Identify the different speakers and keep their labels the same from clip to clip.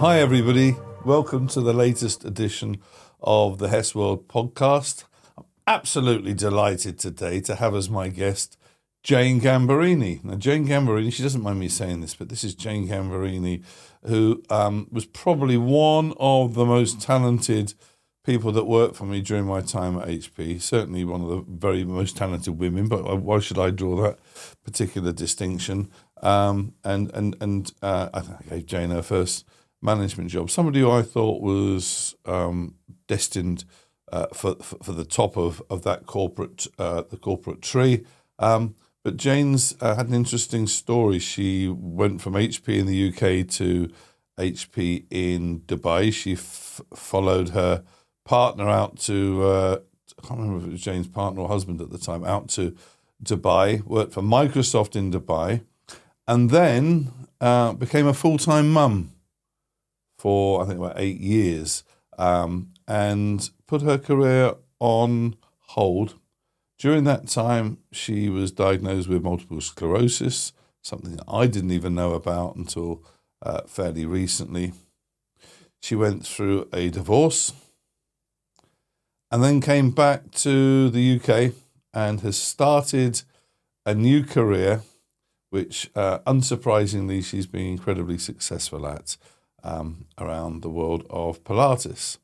Speaker 1: Hi everybody, welcome to the latest edition of the Hessworld Podcast. I'm absolutely delighted today to have as my guest Jane Gambarini. Now Jane Gambarini, she doesn't mind me saying this, but this is Jane Gambarini, who was probably one of the most talented people that worked for me during my time at HP. Certainly one of the very most talented women, but why should I draw that particular distinction? I gave Jane her first management job. Somebody who I thought was destined for the top of that the corporate tree. But Jane's had an interesting story. She went from HP in the UK to HP in Dubai. She followed her partner out to, I can't remember if it was Jane's partner or husband at the time, out to Dubai, worked for Microsoft in Dubai, and then became a full-time mum for, I think, about 8 years, and put her career on hold. During that time, she was diagnosed with multiple sclerosis, something that I didn't even know about until fairly recently. She went through a divorce and then came back to the UK and has started a new career, which unsurprisingly she's been incredibly successful at around the world of Pilates.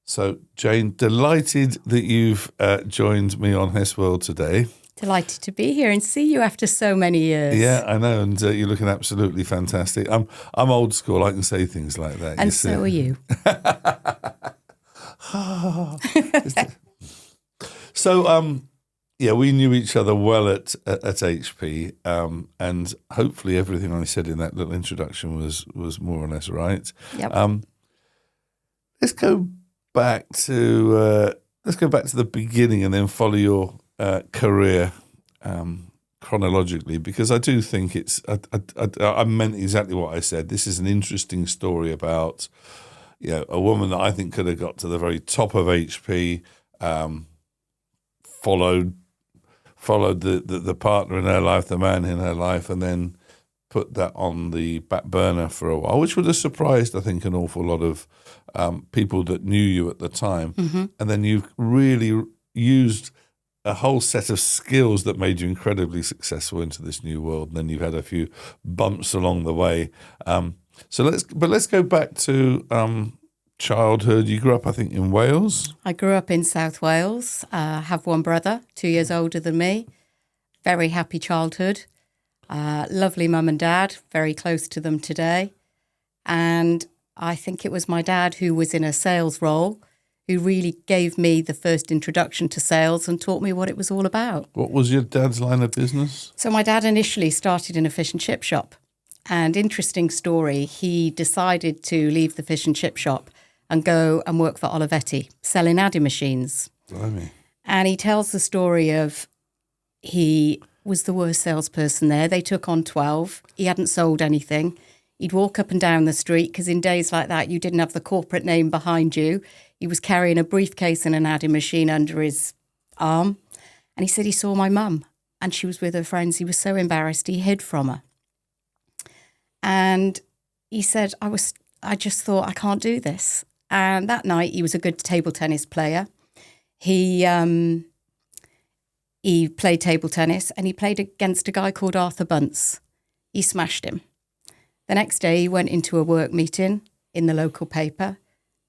Speaker 1: So Jane, delighted that you've joined me on Hessworld today.
Speaker 2: Delighted to be here and see you after so many years.
Speaker 1: Yeah, I know, and you're looking absolutely fantastic. I'm old school. I can say things like that.
Speaker 2: And so are you.
Speaker 1: So, we knew each other well at HP, and hopefully everything I said in that little introduction was more or less right.
Speaker 2: Yep.
Speaker 1: Let's go back to the beginning and then follow your career chronologically, because I do think it's I meant exactly what I said. This is an interesting story about a woman that I think could have got to the very top of HP, followed the partner in her life, the man in her life, and then put that on the back burner for a while, which would have surprised, I think, an awful lot of people that knew you at the time. Mm-hmm. And then you've really used a whole set of skills that made you incredibly successful into this new world. And then you've had a few bumps along the way. So let's go back to childhood. You grew up, I think, in Wales.
Speaker 2: I grew up in South Wales. Have one brother, 2 years older than me. Very happy childhood. Lovely mum and dad, very close to them today. And I think it was my dad, who was in a sales role, who really gave me the first introduction to sales and taught me what it was all about.
Speaker 1: What was your dad's line of business?
Speaker 2: So my dad initially started in a fish and chip shop. And interesting story, he decided to leave the fish and chip shop and go and work for Olivetti, selling Addy machines.
Speaker 1: Blimey.
Speaker 2: And he tells the story of he was the worst salesperson there. They took on 12. He hadn't sold anything. He'd walk up and down the street because in days like that, you didn't have the corporate name behind you. He was carrying a briefcase and an Addy machine under his arm. And he said he saw my mum and she was with her friends. He was so embarrassed, he hid from her. And he said, I just thought, I can't do this. And that night, he was a good table tennis player. He played table tennis and he played against a guy called Arthur Bunce. He smashed him. The next day, he went into a work meeting in the local paper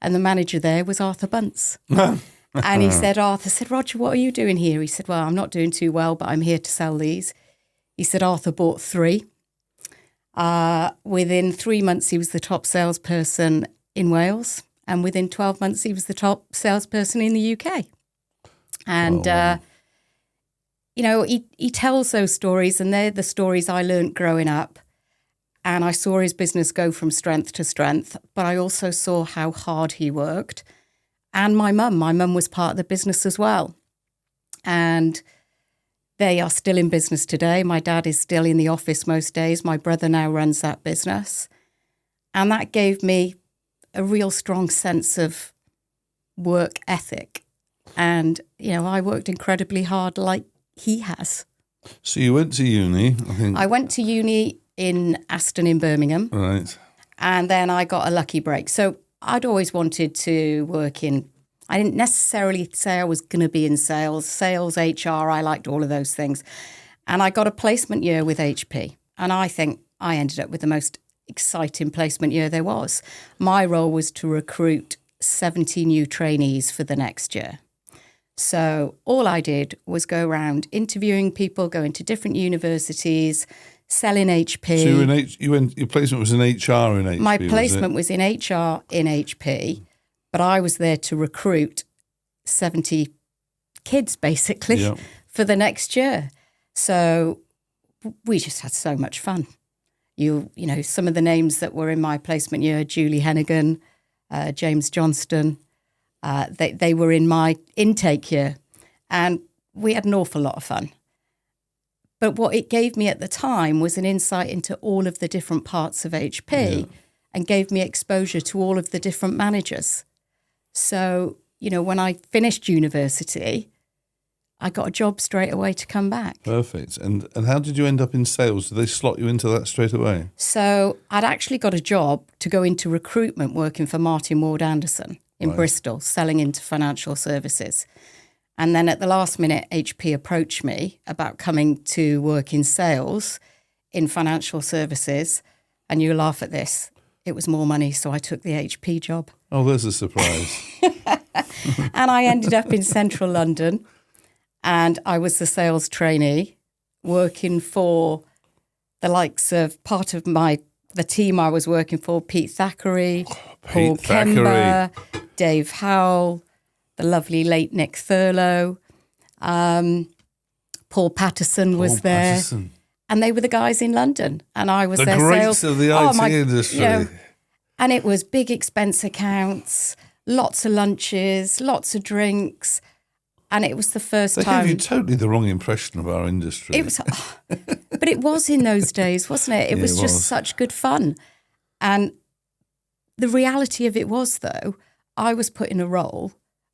Speaker 2: and the manager there was Arthur Bunce. And he said, Arthur said, Roger, what are you doing here? He said, well, I'm not doing too well, but I'm here to sell these. He said, Arthur bought 3. Within 3 months, he was the top salesperson in Wales. And within 12 months, he was the top salesperson in the UK. And, he tells those stories, and they're the stories I learned growing up. And I saw his business go from strength to strength, but I also saw how hard he worked. And my mum was part of the business as well. And they are still in business today. My dad is still in the office most days. My brother now runs that business. And that gave me a real strong sense of work ethic. And, I worked incredibly hard like he has.
Speaker 1: So you went to uni, I think.
Speaker 2: I went to uni in Aston in Birmingham.
Speaker 1: Right.
Speaker 2: And then I got a lucky break. So I'd always wanted to work in, I didn't necessarily say I was going to be in sales, HR, I liked all of those things. And I got a placement year with HP. And I think I ended up with the most exciting placement year there was. My role was to recruit 70 new trainees for the next year. So all I did was go around interviewing people, going to different universities, selling HP.
Speaker 1: So your placement was in HR in HP?
Speaker 2: My placement was in HR in HP, but I was there to recruit 70 kids, basically, for the next year. So we just had so much fun. You know, some of the names that were in my placement year, Julie Hennigan, James Johnston, they were in my intake year, and we had an awful lot of fun. But what it gave me at the time was an insight into all of the different parts of HP and gave me exposure to all of the different managers. So, you know, when I finished university, I got a job straight away to come back.
Speaker 1: Perfect. And how did you end up in sales? Did they slot you into that straight away?
Speaker 2: So I'd actually got a job to go into recruitment working for Martin Ward Anderson in Bristol, selling into financial services. And then at the last minute, HP approached me about coming to work in sales in financial services. And you laugh at this. It was more money, so I took the HP job.
Speaker 1: Oh, there's a surprise.
Speaker 2: And I ended up in central London. And I was the sales trainee working for the likes of the team I was working for, Pete Thackeray, Paul Kember, Dave Howell, the lovely late Nick Thurlow, Paul Patterson was there. And they were the guys in London. And I was their sales.
Speaker 1: The greats of the IT industry.
Speaker 2: You know, and it was big expense accounts, lots of lunches, lots of drinks. And it was the first time.
Speaker 1: They gave you totally the wrong impression of our industry.
Speaker 2: It was, but it was in those days, wasn't it? It was just such good fun. And the reality of it was, though, I was put in a role.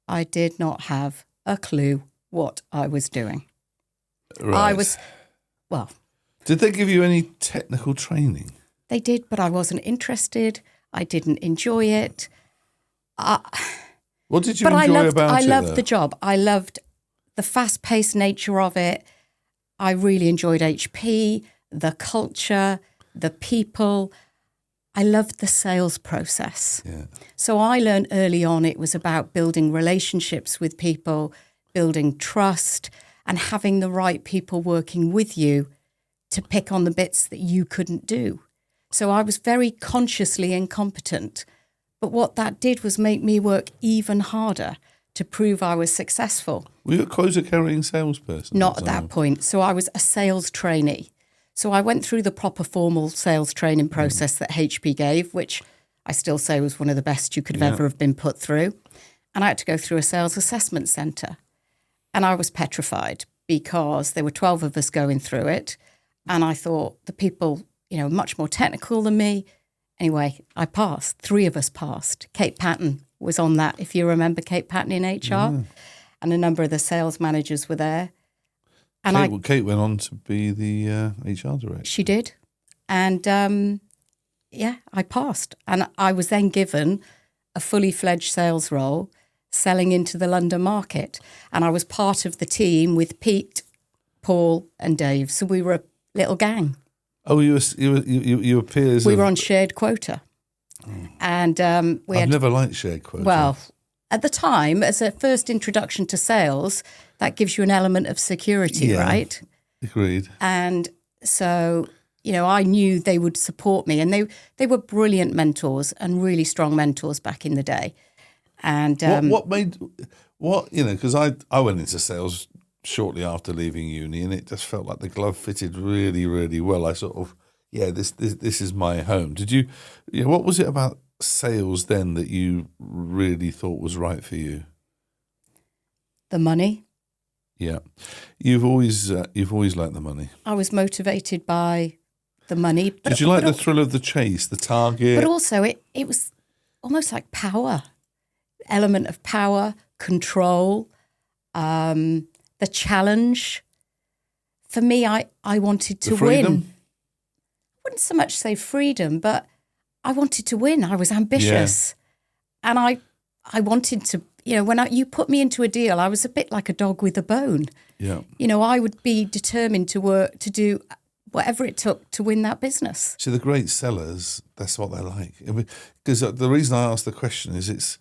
Speaker 2: I did not have a clue what I was doing.
Speaker 1: Right. Did they give you any technical training?
Speaker 2: They did, but I wasn't interested. I didn't enjoy it.
Speaker 1: What did you enjoy about it?
Speaker 2: I loved the job. I loved the fast-paced nature of it. I really enjoyed HP, the culture, the people. I loved the sales process. Yeah. So I learned early on it was about building relationships with people, building trust, and having the right people working with you to pick on the bits that you couldn't do. So I was very consciously incompetent. But what that did was make me work even harder to prove I was successful.
Speaker 1: Were you a quota-carrying salesperson?
Speaker 2: Not at that point. So I was a sales trainee. So I went through the proper formal sales training process that HP gave, which I still say was one of the best you could have ever have been put through. And I had to go through a sales assessment centre. And I was petrified because there were 12 of us going through it. And I thought the people, you know, much more technical than me. Anyway, I passed. 3 of us passed. Kate Patton was on that, if you remember Kate Patton in HR. And a number of the sales managers were there. And
Speaker 1: Kate went on to be the HR director.
Speaker 2: She did. And, I passed. And I was then given a fully fledged sales role selling into the London market. And I was part of the team with Pete, Paul and Dave. So we were a little gang.
Speaker 1: Oh, you were peers?
Speaker 2: We were on shared quota. And
Speaker 1: I've never liked shared quota.
Speaker 2: Well, at the time, as a first introduction to sales, that gives you an element of security, right?
Speaker 1: Agreed.
Speaker 2: And so, you know, I knew they would support me. And they were brilliant mentors and really strong mentors back in the day. And
Speaker 1: because I went into sales shortly after leaving uni, and it just felt like the glove fitted really, really well. I sort of, this is my home. Did you what was it about sales then that you really thought was right for you?
Speaker 2: The money.
Speaker 1: Yeah. You've always liked the money.
Speaker 2: I was motivated by the money.
Speaker 1: Did you like the thrill of the chase, the target?
Speaker 2: But also it was almost like power, element of power, control, the challenge. For me, I wanted to win. I wouldn't so much say freedom, but I wanted to win. I was ambitious. And I wanted to, when you put me into a deal, I was a bit like a dog with a bone.
Speaker 1: Yeah.
Speaker 2: I would be determined to do whatever it took to win that business.
Speaker 1: See, the great sellers, that's what they're like. Because the reason I asked the question is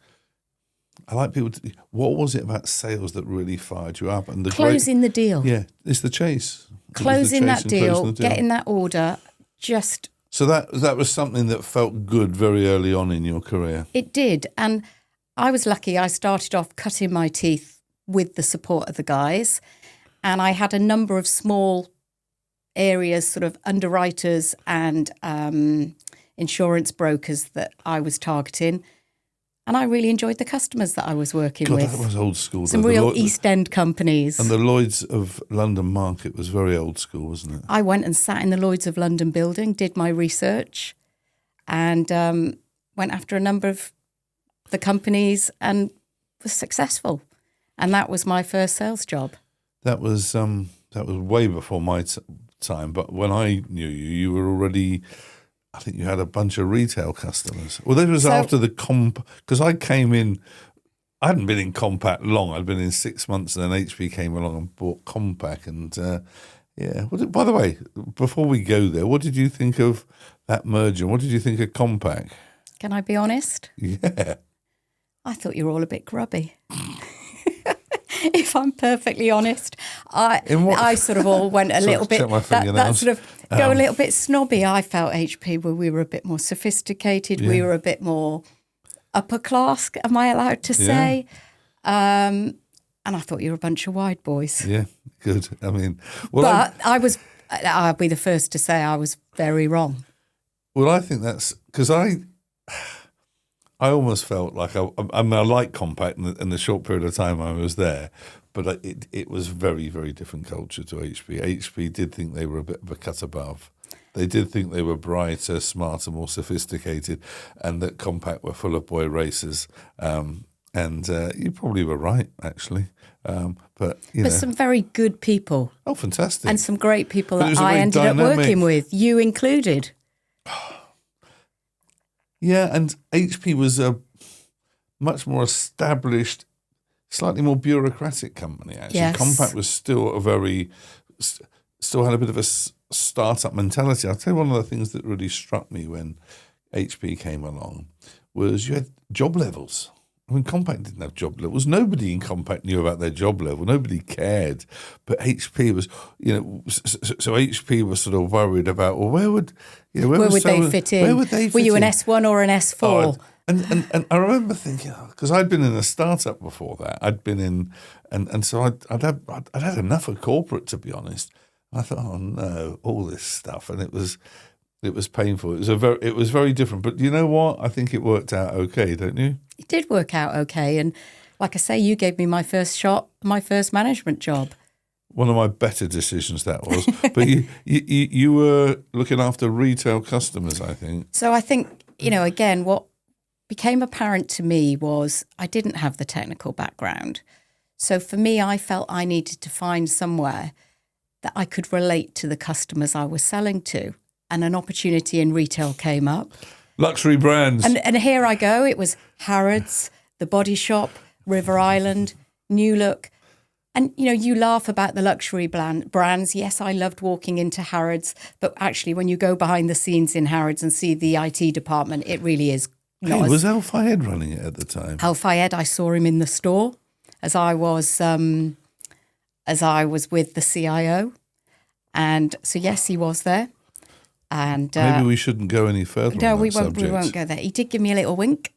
Speaker 1: I like people what was it about sales that really fired you up? And
Speaker 2: closing the deal.
Speaker 1: Yeah, it's the chase.
Speaker 2: Closing that deal, getting that order, just...
Speaker 1: So that was something that felt good very early on in your career.
Speaker 2: It did. And I was lucky. I started off cutting my teeth with the support of the guys. And I had a number of small areas, sort of underwriters and insurance brokers that I was targeting. And I really enjoyed the customers that I was working with.
Speaker 1: That was old school.
Speaker 2: Some real East End companies.
Speaker 1: And the Lloyd's of London market was very old school, wasn't it?
Speaker 2: I went and sat in the Lloyd's of London building, did my research, and went after a number of the companies and was successful. And that was my first sales job.
Speaker 1: That was way before my time. But when I knew you, you were already... I think you had a bunch of retail customers. Well, that was after the because I came in, I hadn't been in Compact long. I'd been in 6 months, and then HP came along and bought Compact. And by the way, before we go there, what did you think of that merger? What did you think of Compact?
Speaker 2: Can I be honest?
Speaker 1: Yeah.
Speaker 2: I thought you were all a bit grubby. If I'm perfectly honest, I sort of all went a little bit, that sort of go a little bit snobby. I felt HP where we were a bit more sophisticated. Yeah. We were a bit more upper class, am I allowed to say? Yeah. And I thought you were a bunch of wide boys.
Speaker 1: Yeah, good. I mean...
Speaker 2: I'll be the first to say I was very wrong.
Speaker 1: Well, I think that's... Because I almost felt like I like Compact in the short period of time I was there, but it was very, very different culture to HP. HP did think they were a bit of a cut above. They did think they were brighter, smarter, more sophisticated, and that Compact were full of boy racers. And you probably were right, actually. But
Speaker 2: some very good people.
Speaker 1: Oh, fantastic!
Speaker 2: And some great people that I ended up working with, you included.
Speaker 1: Yeah, and HP was a much more established, slightly more bureaucratic company, actually. Yes. Compact was still still had a bit of a startup mentality. I'll tell you one of the things that really struck me when HP came along was you had job levels. I mean, Compact didn't have job levels. Nobody in Compact knew about their job level. Nobody cared. But HP was, so HP was sort of worried about, well, where would they fit in? Where would they fit in?
Speaker 2: Were you an S1 or an S4?
Speaker 1: And I remember thinking, because I'd been in a startup before that. I'd been in, and so I'd had enough of corporate, to be honest. I thought, oh no, all this stuff, and it was painful. It was very different. But you know what? I think it worked out okay, don't you?
Speaker 2: It did work out okay. And like I say, you gave me my first management job.
Speaker 1: One of my better decisions, that was. But you were looking after retail customers, I think.
Speaker 2: So I think, again, what became apparent to me was I didn't have the technical background. So for me, I felt I needed to find somewhere that I could relate to the customers I was selling to. And an opportunity in retail came up.
Speaker 1: Luxury brands.
Speaker 2: And here I go. It was Harrods, The Body Shop, River Island, New Look. And, you laugh about the luxury brands. Yes, I loved walking into Harrods. But actually, when you go behind the scenes in Harrods and see the IT department, it really is not.
Speaker 1: Hey, was Al Fayed running it at the time?
Speaker 2: Al Fayed, I saw him in the store as I was with the CIO. And so, yes, he was there. And
Speaker 1: maybe we shouldn't go any further.
Speaker 2: No,
Speaker 1: on
Speaker 2: we
Speaker 1: that
Speaker 2: won't.
Speaker 1: subject.
Speaker 2: We won't go there. He did give me a little wink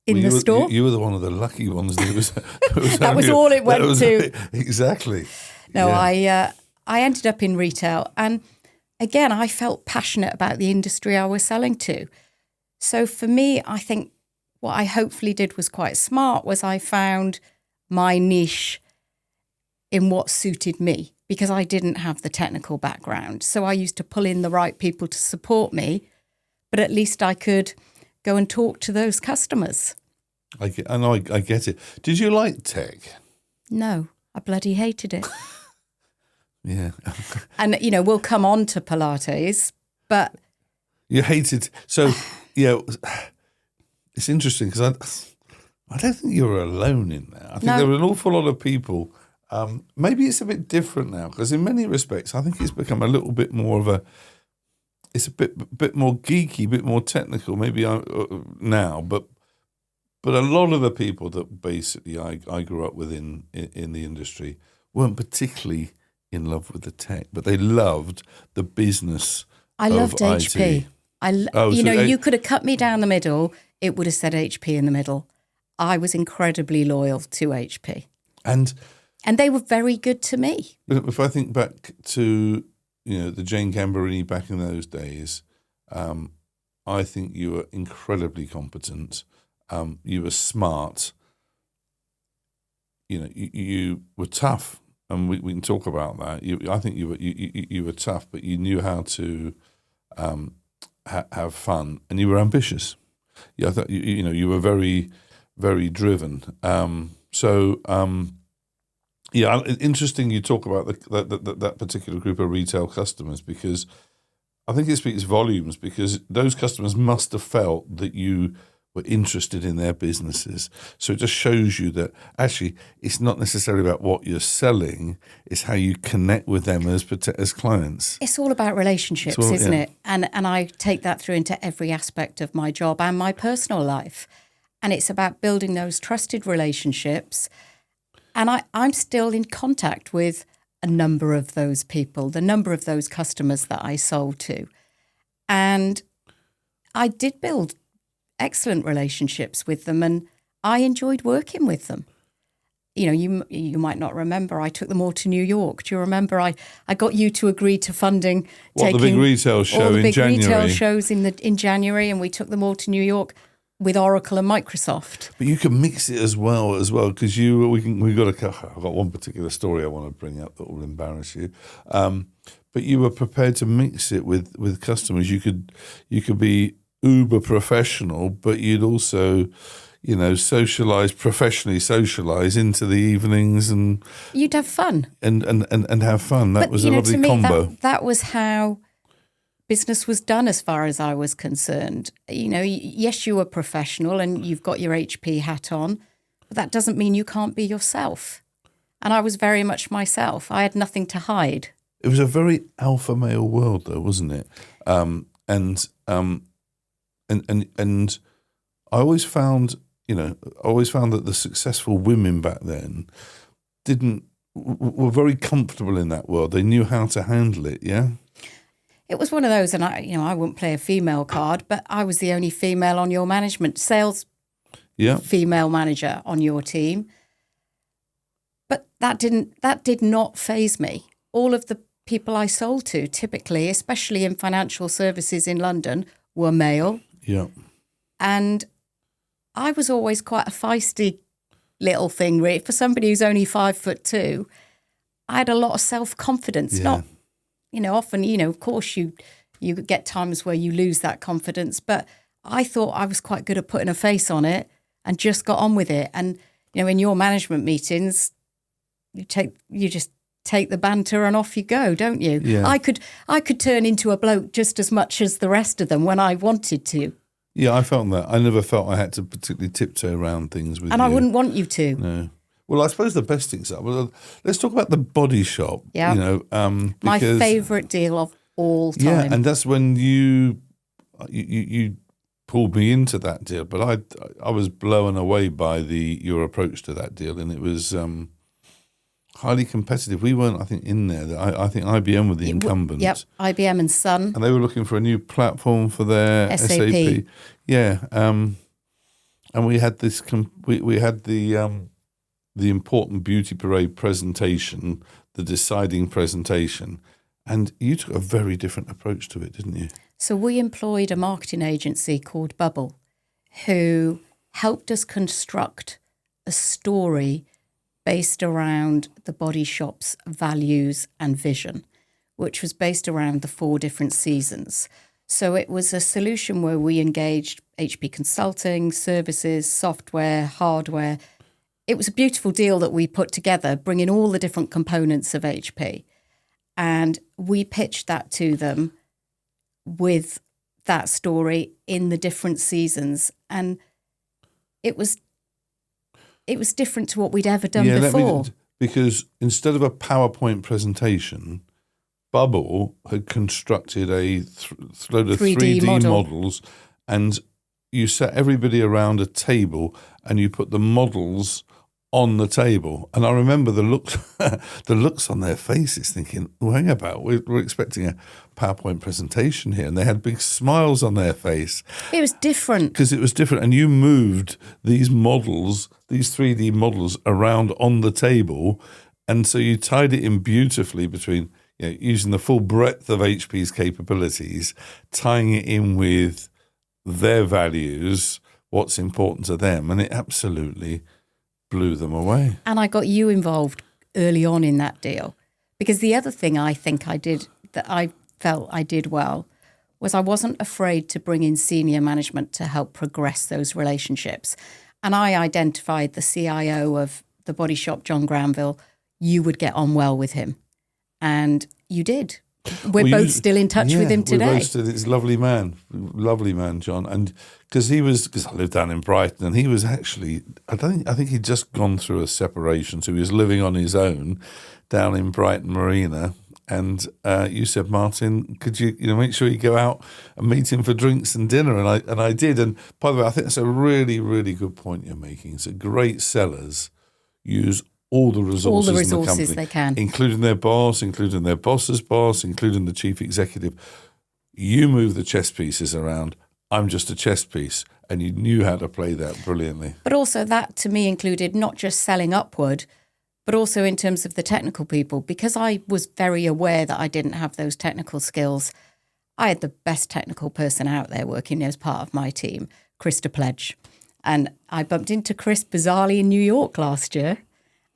Speaker 2: in the store.
Speaker 1: You were the one of the lucky ones. That
Speaker 2: was all it went to.
Speaker 1: Exactly.
Speaker 2: No, yeah. I ended up in retail, and again, I felt passionate about the industry I was selling to. So for me, I think what I hopefully did was quite smart. Was I found my niche in what suited me. Because I didn't have the technical background. So I used to pull in the right people to support me, but at least I could go and talk to those customers.
Speaker 1: I get it. Did you like tech?
Speaker 2: No, I bloody hated it.
Speaker 1: Yeah.
Speaker 2: And, we'll come on to Pilates, but...
Speaker 1: You hated... So yeah, it's interesting because I don't think you're alone in that. I think there are an awful lot of people. Maybe it's a bit different now because in many respects, I think it's become a little bit more it's a bit more geeky, a bit more technical. Maybe now, but a lot of the people that basically I grew up with in the industry weren't particularly in love with the tech, but they loved the business.
Speaker 2: I loved HP. You could have cut me down the middle. It would have said HP in the middle. I was incredibly loyal to HP. And they were very good to me.
Speaker 1: If I think back to, the Jane Gambarini back in those days, I think you were incredibly competent. You were smart. You were tough, and we can talk about that. I think you were tough, but you knew how to have fun, and you were ambitious. Yeah, I thought you were very, very driven. Interesting you talk about that particular group of retail customers, because I think it speaks volumes, because those customers must have felt that you were interested in their businesses. So it just shows you that actually it's not necessarily about what you're selling, it's how you connect with them as clients.
Speaker 2: It's all about relationships, isn't it? And I take that through into every aspect of my job and my personal life. And it's about building those trusted relationships. And I'm still in contact with a number of those people, the number of those customers that I sold to. And I did build excellent relationships with them, and I enjoyed working with them. You might not remember, I took them all to New York. Do you remember? I got you to agree to funding
Speaker 1: the big retail show
Speaker 2: all the
Speaker 1: in
Speaker 2: big
Speaker 1: January.
Speaker 2: Retail shows in January, and we took them all to New York with Oracle and Microsoft.
Speaker 1: But you can mix it as well, because I've got one particular story I want to bring up that will embarrass you. But you were prepared to mix it with customers. You could be uber professional, but you'd also, professionally socialize into the evenings, and
Speaker 2: you'd have fun
Speaker 1: and have fun. That was a lovely combo.
Speaker 2: That was how business was done, as far as I was concerned. Yes, you were professional and you've got your HP hat on, but that doesn't mean you can't be yourself. And I was very much myself. I had nothing to hide.
Speaker 1: It was a very alpha male world, though, wasn't it? And I always found that the successful women back then were very comfortable in that world. They knew how to handle it. Yeah.
Speaker 2: It was one of those, and I wouldn't play a female card, but I was the only female on your management, sales female manager on your team. But that did not faze me. All of the people I sold to, typically, especially in financial services in London, were male.
Speaker 1: Yeah.
Speaker 2: And I was always quite a feisty little thing, really. For somebody who's only 5'2", I had a lot of self-confidence.
Speaker 1: Yeah.
Speaker 2: Often, of course, you get times where you lose that confidence, but I thought I was quite good at putting a face on it and just got on with it. And, in your management meetings, you just take the banter and off you go, don't you?
Speaker 1: Yeah.
Speaker 2: I could turn into a bloke just as much as the rest of them when I wanted to.
Speaker 1: Yeah, I felt that. I never felt I had to particularly tiptoe around things with you.
Speaker 2: And I wouldn't want you to.
Speaker 1: No. Well, I suppose the best example. Let's talk about the Body Shop.
Speaker 2: Yeah. My favourite deal of all time.
Speaker 1: Yeah, and that's when you pulled me into that deal. But I was blown away by your approach to that deal, and it was highly competitive. We weren't, I think, in there. I think IBM were the incumbents. Yep,
Speaker 2: IBM and Sun.
Speaker 1: And they were looking for a new platform for their SAP. Yeah, and we had this. We had the important beauty parade presentation, the deciding presentation, and you took a very different approach to it, didn't you?
Speaker 2: So we employed a marketing agency called Bubble, who helped us construct a story based around the Body Shop's values and vision, which was based around the 4 different seasons. So it was a solution where we engaged HP Consulting, services, software, hardware. It was a beautiful deal that we put together, bringing all the different components of HP. And we pitched that to them with that story in the different seasons, and it was different to what we'd ever done before.
Speaker 1: Because instead of a PowerPoint presentation, Bubble had constructed a load of 3D models, and you sat everybody around a table and you put the models on the table. And I remember the looks on their faces thinking, well, hang about, we're expecting a PowerPoint presentation here. And they had big smiles on their face.
Speaker 2: It was different.
Speaker 1: Because it was different. And you moved these models, these 3D models around on the table. And so you tied it in beautifully between, using the full breadth of HP's capabilities, tying it in with their values, what's important to them. And it absolutely blew them away.
Speaker 2: And I got you involved early on in that deal. Because the other thing I think I did that I felt I did well was I wasn't afraid to bring in senior management to help progress those relationships. And I identified the CIO of the Body Shop, John Granville. You would get on well with him. And you did. We're both still in touch with him today.
Speaker 1: We're both still, it's a lovely man, John. And because I lived down in Brighton, and he was actually, I think he'd just gone through a separation, so he was living on his own down in Brighton Marina. And you said, Martin, could you make sure you go out and meet him for drinks and dinner? And I did. And by the way, I think that's a really, really good point you're making. So great sellers use all the resources in the company,
Speaker 2: they can,
Speaker 1: including their boss, including their boss's boss, including the chief executive. You move the chess pieces around. I'm just a chess piece, and you knew how to play that brilliantly.
Speaker 2: But also that, to me, included not just selling upward, but also in terms of the technical people. Because I was very aware that I didn't have those technical skills, I had the best technical person out there working as part of my team, Krista Pledge. And I bumped into Chris bizarrely in New York last year.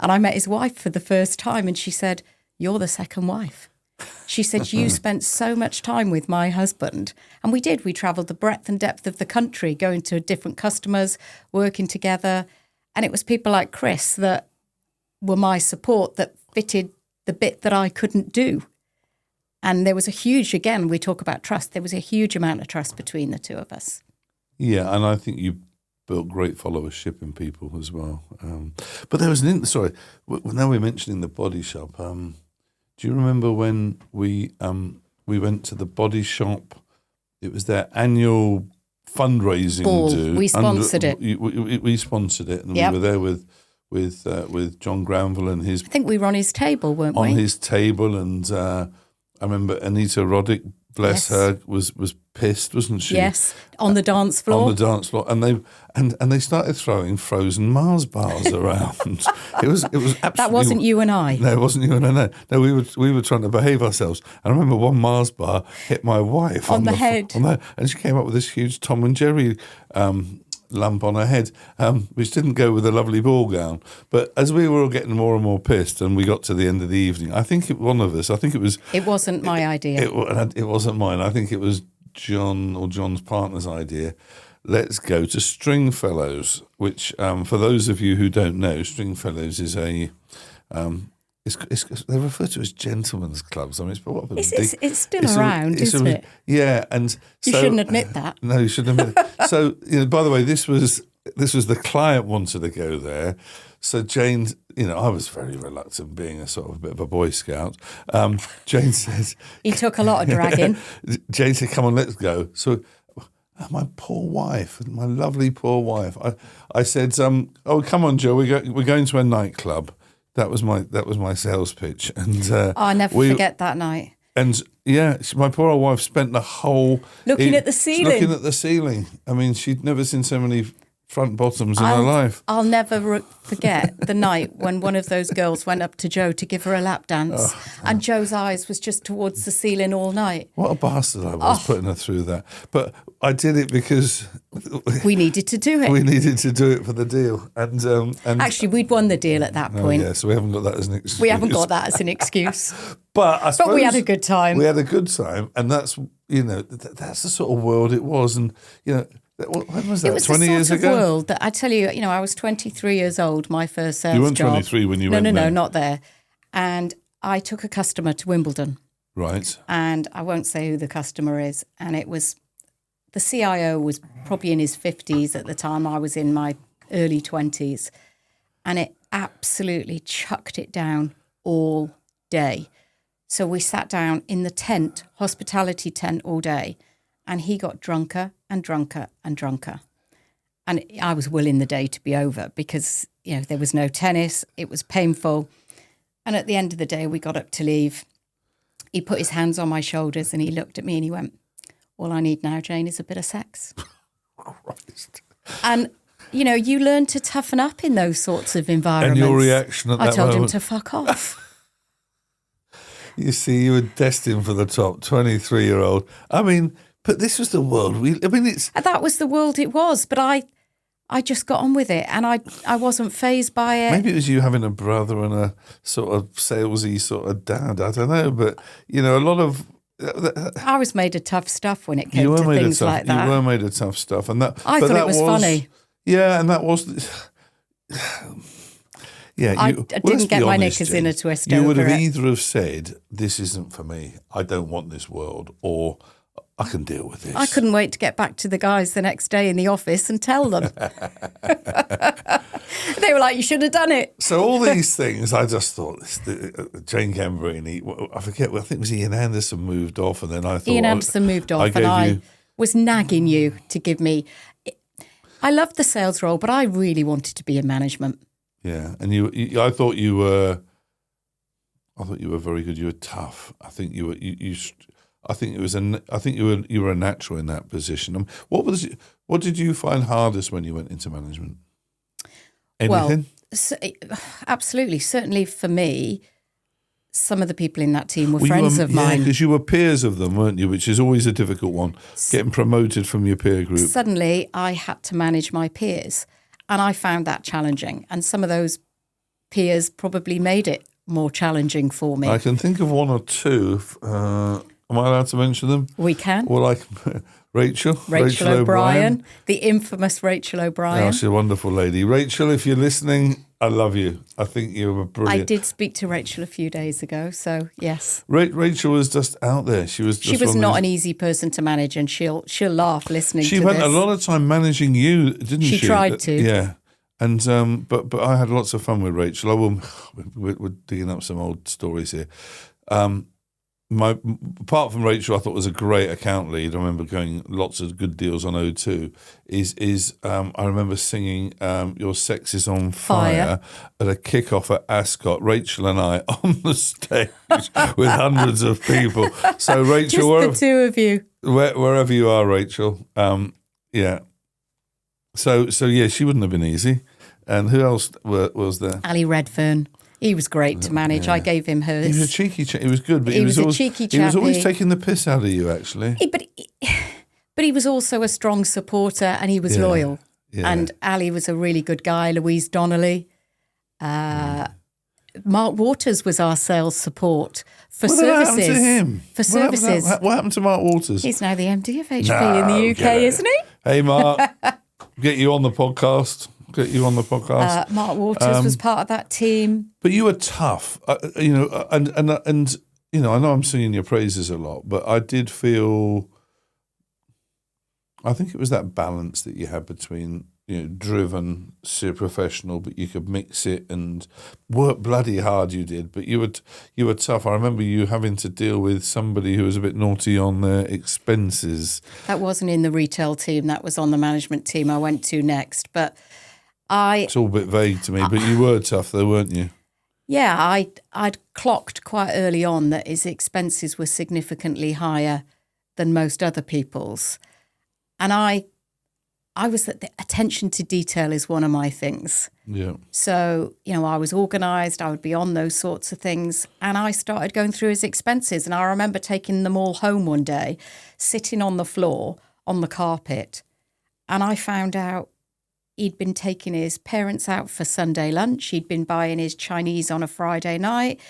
Speaker 2: And I met his wife for the first time, and she said, "You're the second wife." She said, "You spent so much time with my husband." And we did. We travelled the breadth and depth of the country, going to different customers, working together. And it was people like Chris that were my support that fitted the bit that I couldn't do. And there was a huge, again, we talk about trust, there was a huge amount of trust between the two of us.
Speaker 1: Yeah, and I think you built great followership in people as well. But there was now we're mentioning the Body Shop. Do you remember when we went to the Body Shop? It was their annual fundraising
Speaker 2: ball.
Speaker 1: Do.
Speaker 2: We sponsored it.
Speaker 1: We sponsored it, and
Speaker 2: yep.
Speaker 1: We were there with John Granville and his.
Speaker 2: I think we were on his table, weren't we?
Speaker 1: On his table, and I remember Anita Roddick, bless her, was pissed, wasn't she?
Speaker 2: Yes, on the dance floor.
Speaker 1: On the dance floor, and they started throwing frozen Mars bars around. It was absolutely.
Speaker 2: That wasn't you and I.
Speaker 1: No, it wasn't you and I. No, we were trying to behave ourselves. And I remember one Mars bar hit my wife
Speaker 2: on the head,
Speaker 1: and she came up with this huge Tom and Jerry lump on her head, which didn't go with a lovely ball gown. But as we were all getting more and more pissed, and we got to the end of the evening, I think it was.
Speaker 2: It wasn't my idea.
Speaker 1: It wasn't mine. I think it was John or John's partner's idea. Let's go to Stringfellows, which for those of you who don't know, Stringfellows is a they're referred to as gentlemen's clubs. I mean,
Speaker 2: it's still around, isn't it?
Speaker 1: Yeah, and
Speaker 2: you shouldn't admit that.
Speaker 1: No, you shouldn't admit it. So, by the way, this was the client wanted to go there. So Jane, I was very reluctant, being a sort of a bit of a Boy Scout. Jane says
Speaker 2: he took a lot of dragging.
Speaker 1: Jane said, "Come on, let's go." So my poor wife, my lovely poor wife. I said, "Oh, come on, Joe, we're going to a nightclub." That was my sales pitch, and
Speaker 2: I'll never forget that night.
Speaker 1: And yeah, my poor old wife spent the whole
Speaker 2: looking at the
Speaker 1: ceiling. I mean, she'd never seen so many front bottoms in her life.
Speaker 2: I'll never forget the night when one of those girls went up to Joe to give her a lap dance, and Joe's eyes was just towards the ceiling all night.
Speaker 1: What a bastard I was putting her through that. But I did it because
Speaker 2: we needed to do it.
Speaker 1: We needed to do it for the deal, and
Speaker 2: actually we'd won the deal at that point.
Speaker 1: Yeah, so we haven't got that as an excuse. But I suppose
Speaker 2: we had a good time.
Speaker 1: We had a good time, and that's that's the sort of world it was, and when was that?
Speaker 2: It was
Speaker 1: 20 years ago.
Speaker 2: The sort of world that I tell you, I was 23 years old. My first sales job.
Speaker 1: You weren't 23 when you went there.
Speaker 2: No, not there. And I took a customer to Wimbledon.
Speaker 1: Right.
Speaker 2: And I won't say who the customer is. And it was the CIO was probably in his 50s at the time. I was in my early 20s. And it absolutely chucked it down all day. So we sat down in the tent, hospitality tent all day. And he got drunker and drunker and drunker. And I was willing the day to be over because, there was no tennis. It was painful. And at the end of the day, we got up to leave. He put his hands on my shoulders and he looked at me and he went, "All I need now, Jane, is a bit of sex."
Speaker 1: Christ.
Speaker 2: And, you learn to toughen up in those sorts of environments.
Speaker 1: And your reaction at that
Speaker 2: I told him
Speaker 1: moment?
Speaker 2: to fuck off.
Speaker 1: You see, you were destined for the top, 23-year-old. I mean, but this was the world.
Speaker 2: That was the world it was, but I just got on with it and I wasn't fazed by it.
Speaker 1: Maybe it was you having a brother and a sort of salesy sort of dad. I don't know, but, a lot of...
Speaker 2: I was made of tough stuff when it came to things like that.
Speaker 1: You were made of tough stuff. And that
Speaker 2: I thought it was funny.
Speaker 1: Yeah, and that was... Yeah,
Speaker 2: I didn't get my knickers in a twist over it.
Speaker 1: You would have either have said, "This isn't for me. I don't want this world," or "I can deal with this."
Speaker 2: I couldn't wait to get back to the guys the next day in the office and tell them. They were like, "You should have done it."
Speaker 1: So all these things, I just thought, Jane Gambarini, I forget, I think it was Ian Anderson moved off, and then I thought...
Speaker 2: Ian Anderson moved off and I was nagging you to give me... I loved the sales role, but I really wanted to be in management.
Speaker 1: Yeah, and I thought you were very good. You were tough. I think you were. I think you were a natural in that position. What did you find hardest when you went into management? Anything?
Speaker 2: Well, absolutely. Certainly for me, some of the people in that team were friends of mine.
Speaker 1: Yeah, because you were peers of them, weren't you? Which is always a difficult one. Getting promoted from your peer group.
Speaker 2: Suddenly, I had to manage my peers. And I found that challenging. And some of those peers probably made it more challenging for me.
Speaker 1: I can think of one or two. Am I allowed to mention them?
Speaker 2: We can.
Speaker 1: Well, Rachel
Speaker 2: O'Brien. The infamous Rachel O'Brien.
Speaker 1: Oh, she's a wonderful lady. Rachel, if you're listening, I love you. I think you were brilliant.
Speaker 2: I did speak to Rachel a few days ago, so yes.
Speaker 1: Rachel was just out there. She was
Speaker 2: not an easy person to manage, and she'll laugh listening to this.
Speaker 1: She spent a lot of time managing you, didn't she?
Speaker 2: She tried to.
Speaker 1: Yeah. And but I had lots of fun with Rachel. We're digging up some old stories here. Apart from Rachel, I thought was a great account lead. I remember going lots of good deals on O2. I remember singing "Your Sex Is on Fire" at a kickoff at Ascot. Rachel and I on the stage with hundreds of people. So Rachel,
Speaker 2: just the two of you,
Speaker 1: wherever you are, Rachel. Yeah. So yeah, she wouldn't have been easy. And who else was there?
Speaker 2: Ali Redfern. He was great to manage. Yeah. I gave him hers.
Speaker 1: He was a cheeky chap. He was good, but he was always, cheeky chappy. He was always taking the piss out of you, actually.
Speaker 2: But he was also a strong supporter, and he was loyal. Yeah. And Ali was a really good guy. Louise Donnelly. Mark Waters was our sales support for services.
Speaker 1: What happened to him?
Speaker 2: For services.
Speaker 1: What happened to Mark Waters?
Speaker 2: He's now the MD of HP in the UK, isn't he?
Speaker 1: Hey, Mark. Get you on the podcast. Mark
Speaker 2: Waters was part of that team.
Speaker 1: But you were tough, and I know I'm singing your praises a lot, but I did feel, I think it was that balance that you had between, driven, super professional, but you could mix it and work bloody hard. You did, but you were tough. I remember you having to deal with somebody who was a bit naughty on their expenses.
Speaker 2: That wasn't in the retail team. That was on the management team I went to next, but. It's
Speaker 1: all a bit vague to me, but you were tough though, weren't you?
Speaker 2: Yeah, I'd clocked quite early on that his expenses were significantly higher than most other people's. And I was the attention to detail is one of my things.
Speaker 1: Yeah.
Speaker 2: So, I was organised, I would be on those sorts of things. And I started going through his expenses. And I remember taking them all home one day, sitting on the floor, on the carpet. And I found out he'd been taking his parents out for Sunday lunch. He'd been buying his Chinese on a Friday night.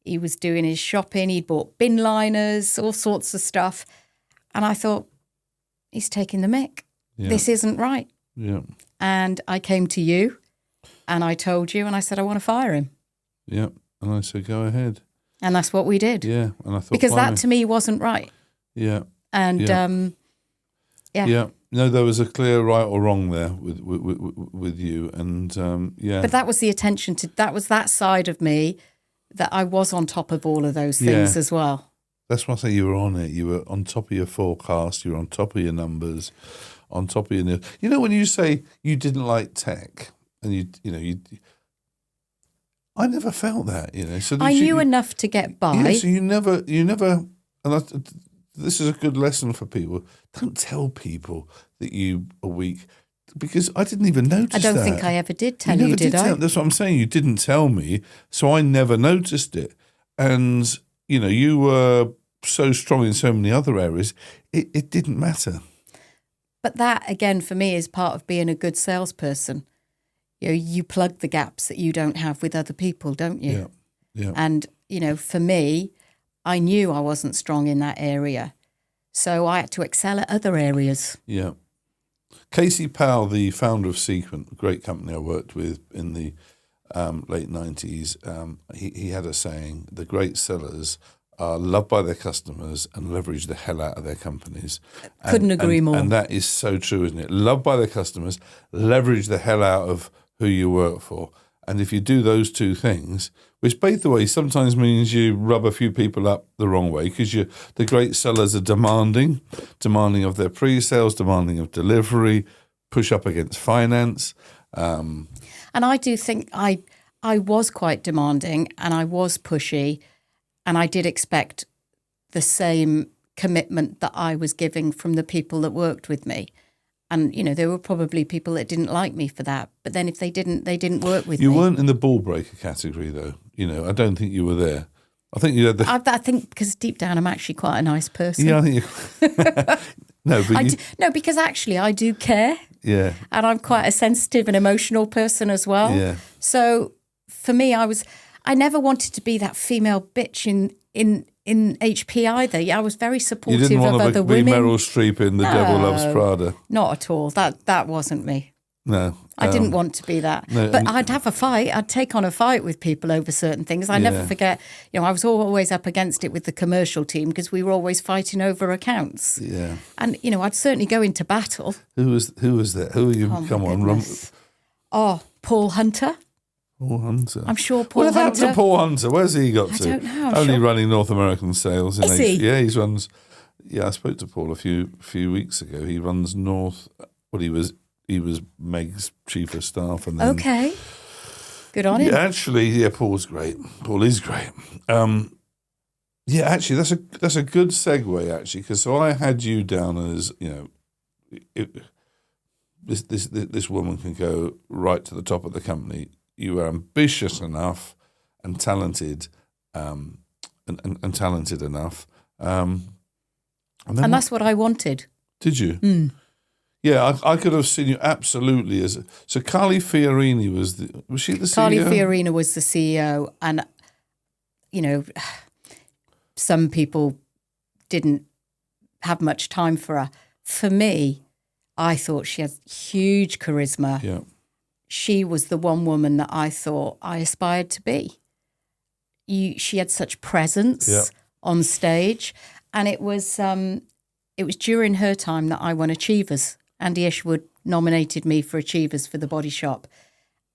Speaker 2: He was doing his shopping. He'd bought bin liners, all sorts of stuff. And I thought, he's taking the mick. Yeah. This isn't right.
Speaker 1: Yeah.
Speaker 2: And I came to you and I told you and I said, I want to fire him.
Speaker 1: Yeah. And I said, go ahead.
Speaker 2: And that's what we did.
Speaker 1: Yeah. And I thought,
Speaker 2: because that to me wasn't right.
Speaker 1: Yeah.
Speaker 2: And Yeah.
Speaker 1: Yeah. No, there was a clear right or wrong there with you, and yeah.
Speaker 2: But that was the attention to, that was that side of me that I was on top of all of those things as well.
Speaker 1: That's why I say you were on it. You were on top of your forecast. You were on top of your numbers, on top of your. You know, when you say you didn't like tech, and you, I never felt that. You know, so
Speaker 2: I knew enough to get by.
Speaker 1: Yeah, so you never, and this is a good lesson for people. Don't tell people that you are weak, because I didn't even notice.
Speaker 2: I don't
Speaker 1: that.
Speaker 2: think I ever did tell you, did I?
Speaker 1: That's what I'm saying. You didn't tell me, so I never noticed it. And you were so strong in so many other areas, it didn't matter.
Speaker 2: But that, again, for me, is part of being a good salesperson. You plug the gaps that you don't have with other people, don't you?
Speaker 1: Yeah.
Speaker 2: And, for me, I knew I wasn't strong in that area. So I had to excel at other areas.
Speaker 1: Yeah. Casey Powell, the founder of Sequent, a great company I worked with in the late 90s, he had a saying, the great sellers are loved by their customers and leverage the hell out of their companies.
Speaker 2: Couldn't agree more.
Speaker 1: And that is so true, isn't it? Loved by their customers, leverage the hell out of who you work for. And if you do those two things, which, by the way, sometimes means you rub a few people up the wrong way, because the great sellers are demanding of their pre-sales, demanding of delivery, push up against finance.
Speaker 2: And I do think I was quite demanding, and I was pushy, and I did expect the same commitment that I was giving from the people that worked with me. And, there were probably people that didn't like me for that. But then if they didn't work with me.
Speaker 1: You weren't in the ball breaker category, though. I don't think you were there. I think you had the...
Speaker 2: I think because deep down I'm actually quite a nice person.
Speaker 1: Yeah, I think you...
Speaker 2: No, because actually I do care.
Speaker 1: Yeah.
Speaker 2: And I'm quite a sensitive and emotional person as well.
Speaker 1: Yeah.
Speaker 2: So for me, I never wanted to be that female bitch in HP either. I was very supportive of other women.
Speaker 1: You didn't want to be Meryl Streep in The Devil Loves Prada.
Speaker 2: Not at all. That wasn't me.
Speaker 1: No.
Speaker 2: I didn't want to be that.
Speaker 1: No,
Speaker 2: but I'd have a fight. I'd take on a fight with people over certain things. I never forget, I was always up against it with the commercial team, because we were always fighting over accounts.
Speaker 1: Yeah.
Speaker 2: And, I'd certainly go into battle.
Speaker 1: Who was that? Who are you? Come on.
Speaker 2: Paul Hunter.
Speaker 1: Paul Hunter.
Speaker 2: I'm sure Paul Hunter.
Speaker 1: What happened to Paul Hunter? Where's he got to?
Speaker 2: I don't know.
Speaker 1: Only running North American sales.
Speaker 2: Is he?
Speaker 1: Yeah, he runs. Yeah, I spoke to Paul a few weeks ago. He runs North. He was Meg's chief of staff, and then,
Speaker 2: okay, good on him.
Speaker 1: Yeah, actually, Paul's great. Paul is great. Yeah, actually, that's a good segue, actually, because so I had you down as this woman can go right to the top of the company. You were ambitious enough and talented, and talented enough, and
Speaker 2: that's what I wanted.
Speaker 1: Did you? Yeah, I could have seen you absolutely as. So Carly Fiorini was she the CEO?
Speaker 2: Carly Fiorini was the CEO, and some people didn't have much time for her. For me, I thought she had huge charisma.
Speaker 1: Yeah.
Speaker 2: She was the one woman that I thought I aspired to be. She had such presence on stage, and it was during her time that I won Achievers. Andy Ishwood nominated me for Achievers for the Body Shop,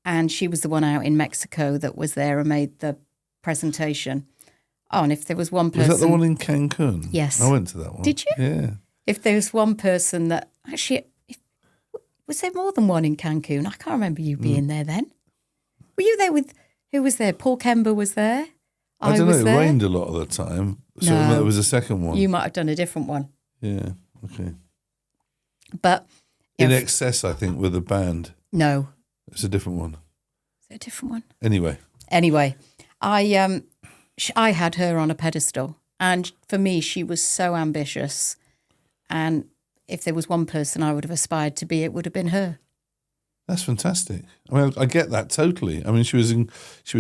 Speaker 2: and she was the one out in Mexico that was there and made the presentation. Oh, and if there was one person...
Speaker 1: Was that the one in Cancun?
Speaker 2: Yes.
Speaker 1: I went to that one.
Speaker 2: Did you?
Speaker 1: Yeah.
Speaker 2: If there was one person that... Actually, was there more than one in Cancun? I can't remember you being there then. Were you there with... Who was there? Paul Kember was there?
Speaker 1: I don't know.
Speaker 2: There.
Speaker 1: It rained a lot of the time. So
Speaker 2: no,
Speaker 1: there was a second one.
Speaker 2: You might have done a different one.
Speaker 1: Yeah, okay.
Speaker 2: But...
Speaker 1: In Excess, I think, with a band.
Speaker 2: No.
Speaker 1: It's a different one.
Speaker 2: Is it a different one?
Speaker 1: Anyway,
Speaker 2: I had her on a pedestal, and for me, she was so ambitious. And if there was one person I would have aspired to be, it would have been her.
Speaker 1: That's fantastic. I mean, I get that totally. I mean, she was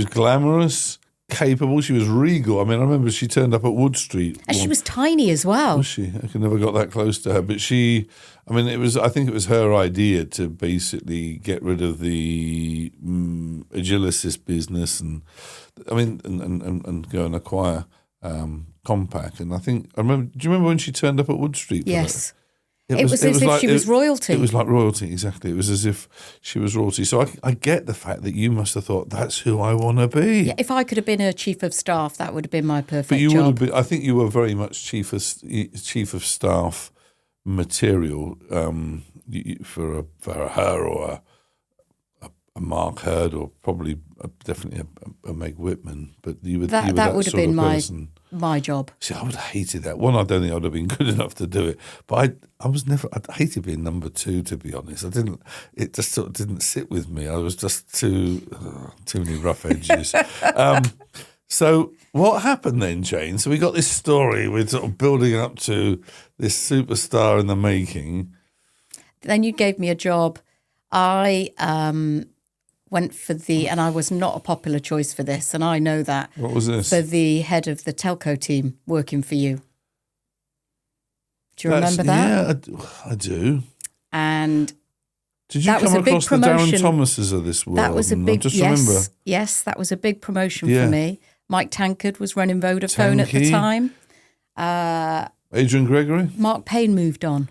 Speaker 1: glamorous, capable. She was regal. I mean, I remember she turned up at Wood Street.
Speaker 2: And she was tiny as well.
Speaker 1: Was she? I never got that close to her. But I think it was her idea to basically get rid of the Agilisys business and go and acquire Compaq. And do you remember when she turned up at Wood Street?
Speaker 2: Yes. It was as if she was royalty.
Speaker 1: It was like royalty, exactly. It was as if she was royalty. So I get the fact that you must have thought, that's who I want to be.
Speaker 2: Yeah, if I could have been her chief of staff, that would have been my perfect
Speaker 1: But you
Speaker 2: job.
Speaker 1: would have been. I think you were very much chief of staff material for her or a Mark Hurd or probably definitely a Meg Whitman. But you were that
Speaker 2: would have
Speaker 1: sort
Speaker 2: been
Speaker 1: of person.
Speaker 2: my job.
Speaker 1: See, I would have hated that. One, I don't think I would have been good enough to do it. But I hated being number 2, to be honest. It just sort of didn't sit with me. I was just too many rough edges. So what happened then, Jane? So we got this story with sort of building up to this superstar in the making.
Speaker 2: Then you gave me a job. I went for and I was not a popular choice for this, and I know that.
Speaker 1: What was this?
Speaker 2: For the head of the telco team working for you. Do you remember that?
Speaker 1: Yeah, I do.
Speaker 2: And
Speaker 1: did you come across the Darren Thomases of this world?
Speaker 2: That was a big,
Speaker 1: remember.
Speaker 2: Yes, that was a big promotion for me. Mike Tankard was running Vodafone at the time.
Speaker 1: Adrian Gregory?
Speaker 2: Mark Payne moved on.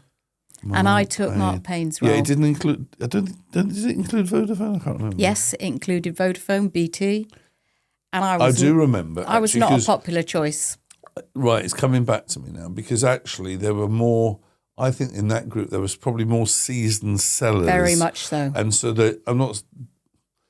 Speaker 2: And I took Mark Payne's role.
Speaker 1: Yeah, it didn't include, did it include Vodafone? I can't remember.
Speaker 2: Yes, it included Vodafone, BT. And I
Speaker 1: do remember.
Speaker 2: I was not a popular choice.
Speaker 1: Right, it's coming back to me now because actually there were more, I think in that group there was probably more seasoned sellers.
Speaker 2: Very much so.
Speaker 1: And so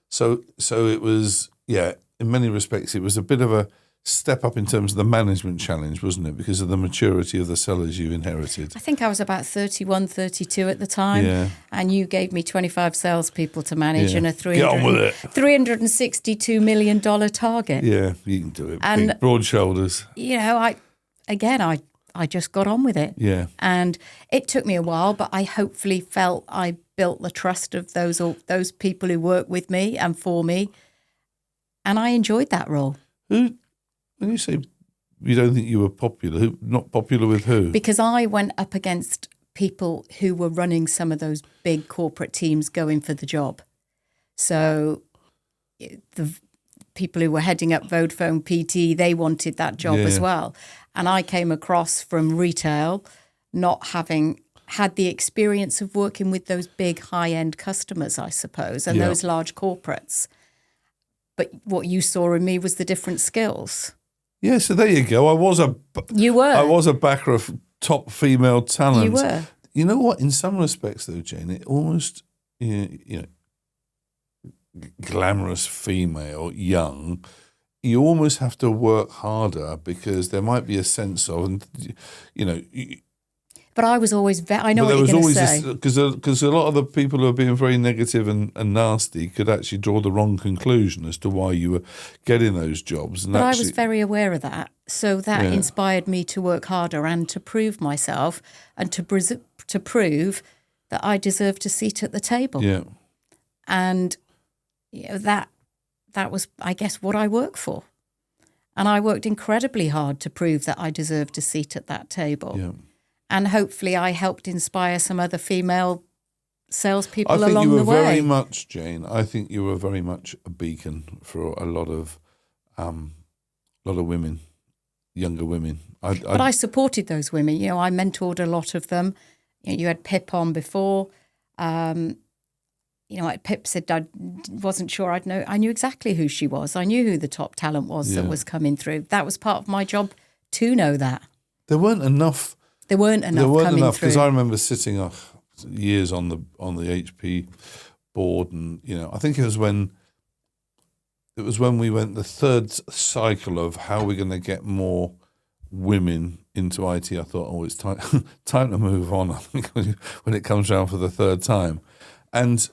Speaker 1: so it was, in many respects it was a bit of a step up in terms of the management challenge, wasn't it? Because of the maturity of the sellers you inherited.
Speaker 2: I think I was about 31, 32 at the time. And you gave me 25 salespeople to manage and a $362 million target.
Speaker 1: Yeah, you can do it. And big, broad shoulders.
Speaker 2: You know, I just got on with it.
Speaker 1: Yeah.
Speaker 2: And it took me a while, but I hopefully felt I built the trust of those people who work with me and for me. And I enjoyed that role.
Speaker 1: When you say you don't think you were popular, not popular with who?
Speaker 2: Because I went up against people who were running some of those big corporate teams going for the job. So the people who were heading up Vodafone PT, they wanted that job as well. And I came across from retail, not having had the experience of working with those big high-end customers, I suppose, and those large corporates. But what you saw in me was the different skills. Yeah,
Speaker 1: so there you go. I was a backer of top female talent.
Speaker 2: You were.
Speaker 1: You know what? In some respects, though, Jane, it almost, glamorous female, young, you almost have to work harder because there might be a sense of,
Speaker 2: But I was always, I know what you're going to say.
Speaker 1: Because a lot of the people who are being very negative and nasty could actually draw the wrong conclusion as to why you were getting those jobs.
Speaker 2: But I was very aware of that. So that inspired me to work harder and to prove myself and to prove that I deserved a seat at the table.
Speaker 1: Yeah.
Speaker 2: And that was, I guess, what I worked for. And I worked incredibly hard to prove that I deserved a seat at that table. Yeah. And hopefully I helped inspire some other female salespeople along the way.
Speaker 1: I think you were very much, Jane, I think you were very much a beacon for a lot of women, younger women.
Speaker 2: But I supported those women. I mentored a lot of them. You had Pip on before. Pip said I wasn't sure I'd know. I knew exactly who she was. I knew who the top talent was that was coming through. That was part of my job to know that.
Speaker 1: There weren't enough.
Speaker 2: There weren't enough
Speaker 1: because I remember sitting years on the HP board, and I think it was when we went the third cycle of how we're going to get more women into IT. I thought, it's time to move on. I think when it comes around for the third time, and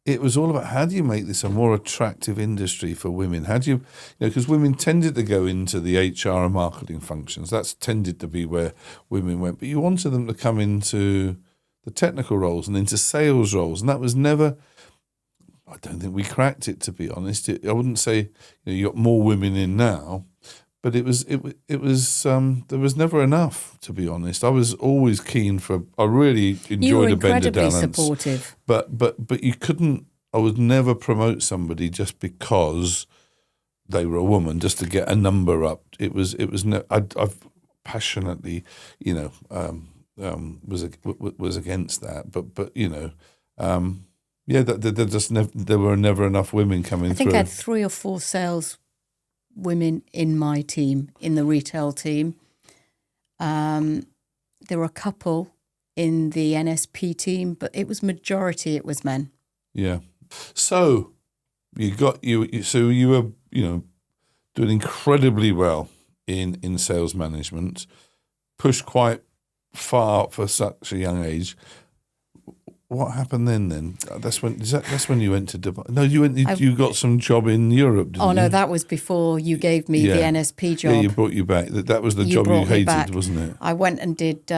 Speaker 1: it was all about how do you make this a more attractive industry for women? How do you because women tended to go into the HR and marketing functions. That's tended to be where women went. But you wanted them to come into the technical roles and into sales roles. And that was never, I don't think we cracked it, to be honest. I wouldn't say you got more women in now, but it was there was never enough, to be honest. I was always keen I really enjoyed a bender dance.
Speaker 2: You were incredibly supportive.
Speaker 1: But you couldn't, I would never promote somebody just because they were a woman, just to get a number up. I've passionately, was against that. But there were never enough women coming
Speaker 2: I think
Speaker 1: through.
Speaker 2: I had 3 or 4 sales women in my team, in the retail team. There were a couple in the NSP team, but it was men.
Speaker 1: Yeah. So you were doing incredibly well in sales management, pushed quite far for such a young age. What happened then? That's when you went to Dubai. No, you got some job in Europe, didn't you?
Speaker 2: Oh no, that was before you gave me the NSP job.
Speaker 1: Yeah, you brought you back. That was the job you hated, wasn't it?
Speaker 2: I went and did.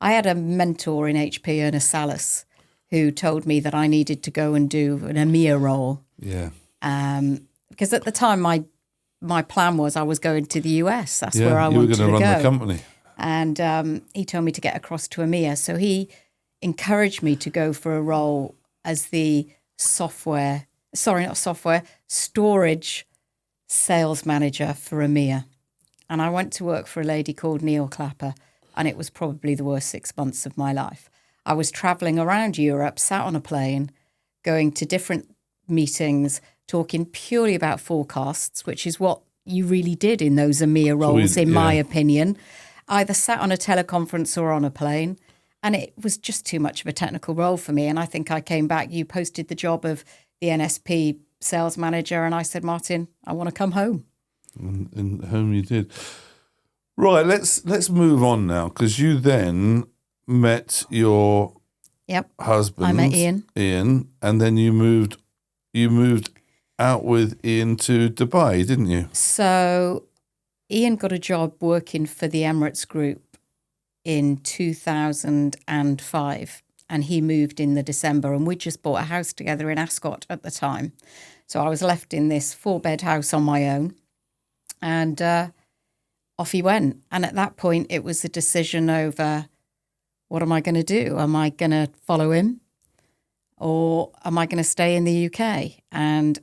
Speaker 2: I had a mentor in HP, Ernest Salas, who told me that I needed to go and do an EMEA role.
Speaker 1: Yeah.
Speaker 2: Because at the time, my plan was I was going to the US. That's where I wanted to go.
Speaker 1: You were going to run the company.
Speaker 2: And he told me to get across to EMEA. So he encouraged me to go for a role as the storage sales manager for EMEA. And I went to work for a lady called Neil Clapper, and it was probably the worst 6 months of my life. I was traveling around Europe, sat on a plane, going to different meetings, talking purely about forecasts, which is what you really did in those EMEA roles, my opinion. Either sat on a teleconference or on a plane. And it was just too much of a technical role for me. And I think I came back, you posted the job of the NSP sales manager, and I said, Martin, I want to come home.
Speaker 1: And home you did. Right, let's move on now, because you then met your husband.
Speaker 2: I met Ian.
Speaker 1: And then you moved out with Ian to Dubai, didn't you?
Speaker 2: So Ian got a job working for the Emirates Group in 2005, and he moved in the December, and we just bought a house together in Ascot at the time. So I was left in this 4-bed house on my own, and off he went. And at that point, it was a decision over, what am I going to do? Am I going to follow him, or am I going to stay in the UK? And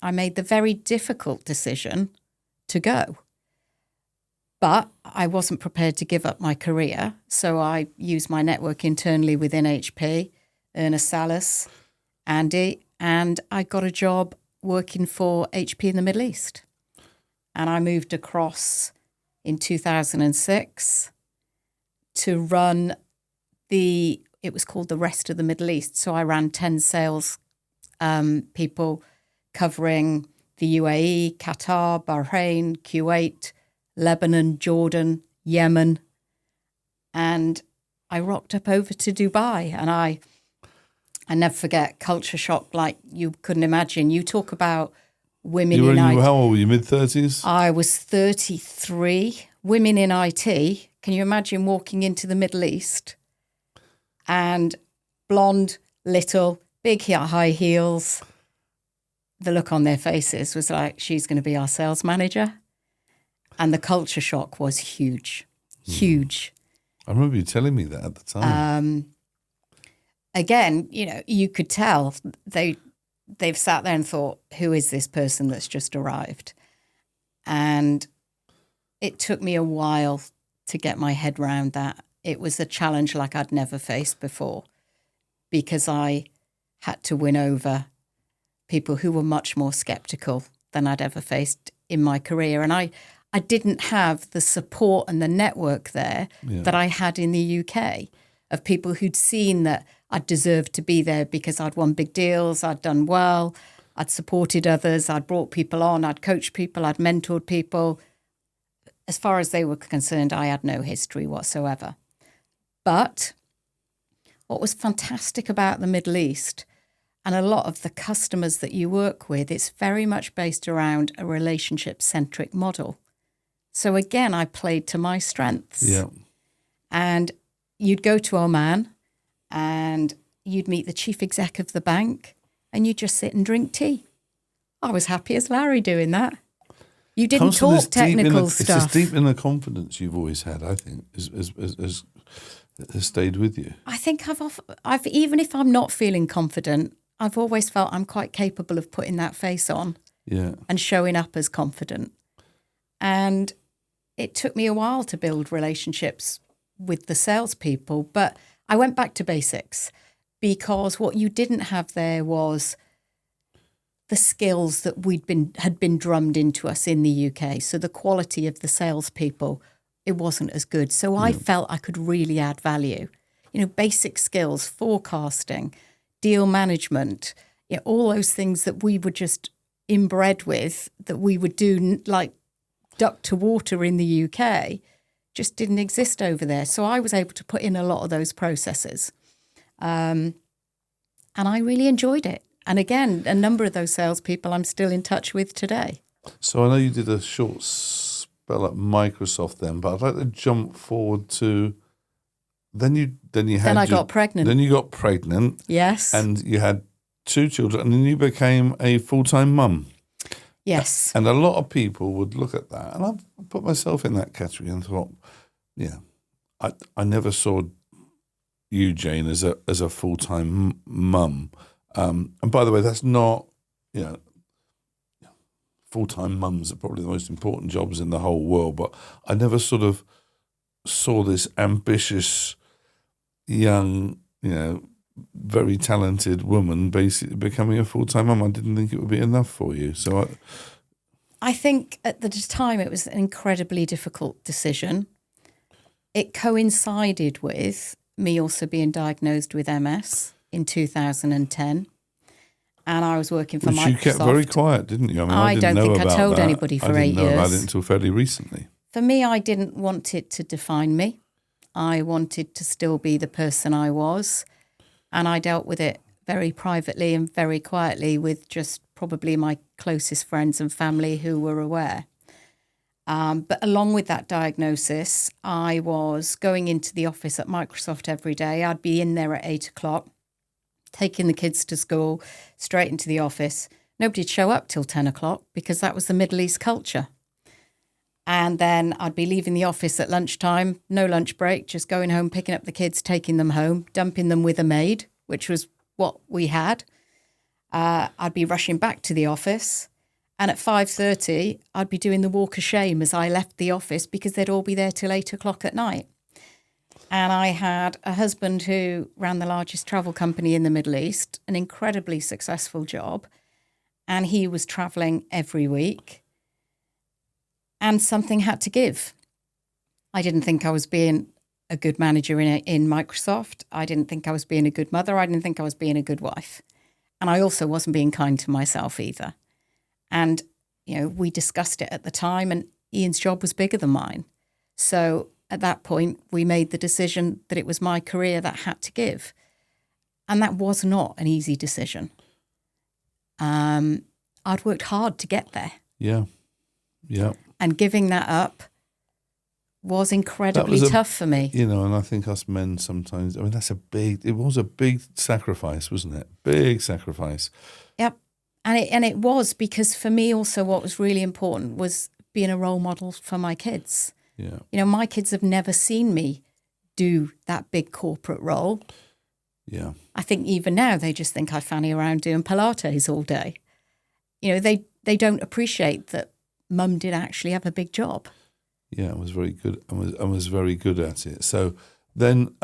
Speaker 2: I made the very difficult decision to go. But I wasn't prepared to give up my career, so I used my network internally within HP, Ernest Salas, Andy, and I got a job working for HP in the Middle East. And I moved across in 2006 to run it was called the rest of the Middle East. So I ran 10 sales people covering the UAE, Qatar, Bahrain, Kuwait, Lebanon, Jordan, Yemen. And I rocked up over to Dubai, and I never forget, culture shock like you couldn't imagine. You talk about women in IT.
Speaker 1: How old were you, mid-30s?
Speaker 2: I was 33. Women in IT. Can you imagine walking into the Middle East and blonde, little, big high heels? The look on their faces was like, she's going to be our sales manager. And the culture shock was huge.
Speaker 1: I remember you telling me that at the time.
Speaker 2: Again, you could tell they've sat there and thought, who is this person that's just arrived? And it took me a while to get my head around that. It was a challenge like I'd never faced before, because I had to win over people who were much more skeptical than I'd ever faced in my career. And I didn't have the support and the network there that I had in the UK, of people who'd seen that I'd deserved to be there because I'd won big deals, I'd done well, I'd supported others, I'd brought people on, I'd coached people, I'd mentored people. As far as they were concerned, I had no history whatsoever. But what was fantastic about the Middle East, and a lot of the customers that you work with, it's very much based around a relationship-centric model. So again, I played to my strengths.
Speaker 1: Yeah.
Speaker 2: And you'd go to Oman and you'd meet the chief exec of the bank and you'd just sit and drink tea. I was happy as Larry doing that. You didn't talk technical stuff.
Speaker 1: It's just deep in the confidence you've always had, I think, has stayed with you.
Speaker 2: I think I've even if I'm not feeling confident, I've always felt I'm quite capable of putting that face on and showing up as confident. And it took me a while to build relationships with the salespeople. But I went back to basics, because what you didn't have there was the skills that had been drummed into us in the UK. So the quality of the salespeople, it wasn't as good. So I felt I could really add value. Basic skills, forecasting, deal management, all those things that we were just inbred with, that we would do like duck to water in the UK, just didn't exist over there. So I was able to put in a lot of those processes. And I really enjoyed it. And again, a number of those salespeople I'm still in touch with today.
Speaker 1: So I know you did a short spell at Microsoft then, but I'd like to jump forward to then I got pregnant. Then you got pregnant.
Speaker 2: Yes.
Speaker 1: And you had 2 children, and then you became a full-time mum.
Speaker 2: Yes.
Speaker 1: And a lot of people would look at that, and I put myself in that category and thought, I never saw you, Jane, as a full-time mum. And by the way, that's not, full-time mums are probably the most important jobs in the whole world, but I never sort of saw this ambitious, young, very talented woman basically becoming a full-time mum. I didn't think it would be enough for you. So
Speaker 2: I think at the time it was an incredibly difficult decision. It coincided with me also being diagnosed with MS in 2010. And I was working for Microsoft.
Speaker 1: You kept very quiet, didn't you?
Speaker 2: I don't think I told anybody for 8 years.
Speaker 1: I didn't know about it until fairly recently.
Speaker 2: For me, I didn't want it to define me. I wanted to still be the person I was. And I dealt with it very privately and very quietly with just probably my closest friends and family who were aware. But along with that diagnosis, I was going into the office at Microsoft every day. I'd be in there at 8 o'clock, taking the kids to school, straight into the office. Nobody'd show up till 10 o'clock because that was the Middle East culture. And then I'd be leaving the office at lunchtime, no lunch break, just going home, picking up the kids, taking them home, dumping them with a maid, which was what we had. I'd be rushing back to the office. And at 5:30, I'd be doing the walk of shame as I left the office because they'd all be there till 8 o'clock at night. And I had a husband who ran the largest travel company in the Middle East, an incredibly successful job. And he was traveling every week. And something had to give. I didn't think I was being a good manager in Microsoft. I didn't think I was being a good mother. I didn't think I was being a good wife. And I also wasn't being kind to myself either. And, we discussed it at the time, and Ian's job was bigger than mine. So at that point, we made the decision that it was my career that had to give. And that was not an easy decision. I'd worked hard to get there.
Speaker 1: Yeah. Yeah.
Speaker 2: And giving that up was incredibly tough for me.
Speaker 1: And I think us men sometimes, it was a big sacrifice, wasn't it? Big sacrifice.
Speaker 2: Yep. And it was, because for me also what was really important was being a role model for my kids.
Speaker 1: Yeah.
Speaker 2: My kids have never seen me do that big corporate role.
Speaker 1: Yeah.
Speaker 2: I think even now they just think I fanny around doing Pilates all day. They don't appreciate that Mum did actually have a big job.
Speaker 1: Yeah, I was very good. I was very good at it. So then,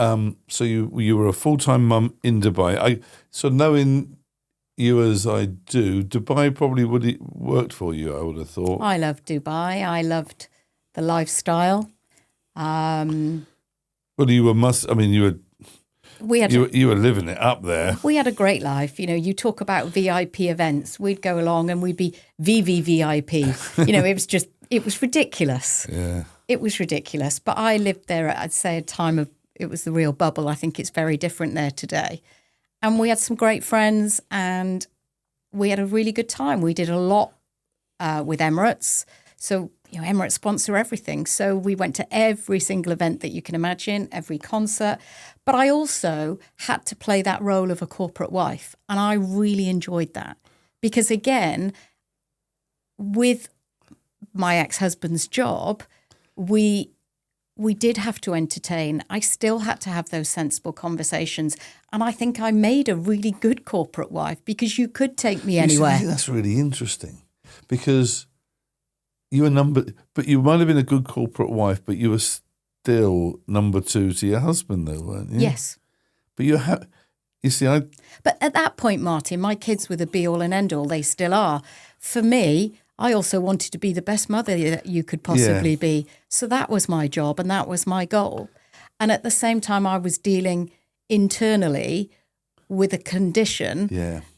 Speaker 1: so you were a full-time mum in Dubai. So knowing you as I do, Dubai probably would have worked for you, I would have thought.
Speaker 2: I loved Dubai. I loved the lifestyle.
Speaker 1: Well, you were you were living it up there.
Speaker 2: We had a great life. You talk about VIP events. We'd go along and we'd be VVVIP. It was ridiculous.
Speaker 1: Yeah.
Speaker 2: It was ridiculous. But I lived there at, I'd say, a time of, it was the real bubble. I think it's very different there today. And we had some great friends and we had a really good time. We did a lot with Emirates. So, Emirates sponsor everything. So we went to every single event that you can imagine, every concert. But I also had to play that role of a corporate wife. And I really enjoyed that. Because again, with my ex-husband's job, we did have to entertain. I still had to have those sensible conversations. And I think I made a really good corporate wife because you could take me anywhere.
Speaker 1: I think that's really interesting because you might have been a good corporate wife, but you were still number two to your husband, though, weren't you?
Speaker 2: Yes.
Speaker 1: But you see,
Speaker 2: But at that point, Martin, my kids were the be-all and end-all. They still are. For me, I also wanted to be the best mother that you could possibly be. So that was my job and that was my goal. And at the same time, I was dealing internally with a condition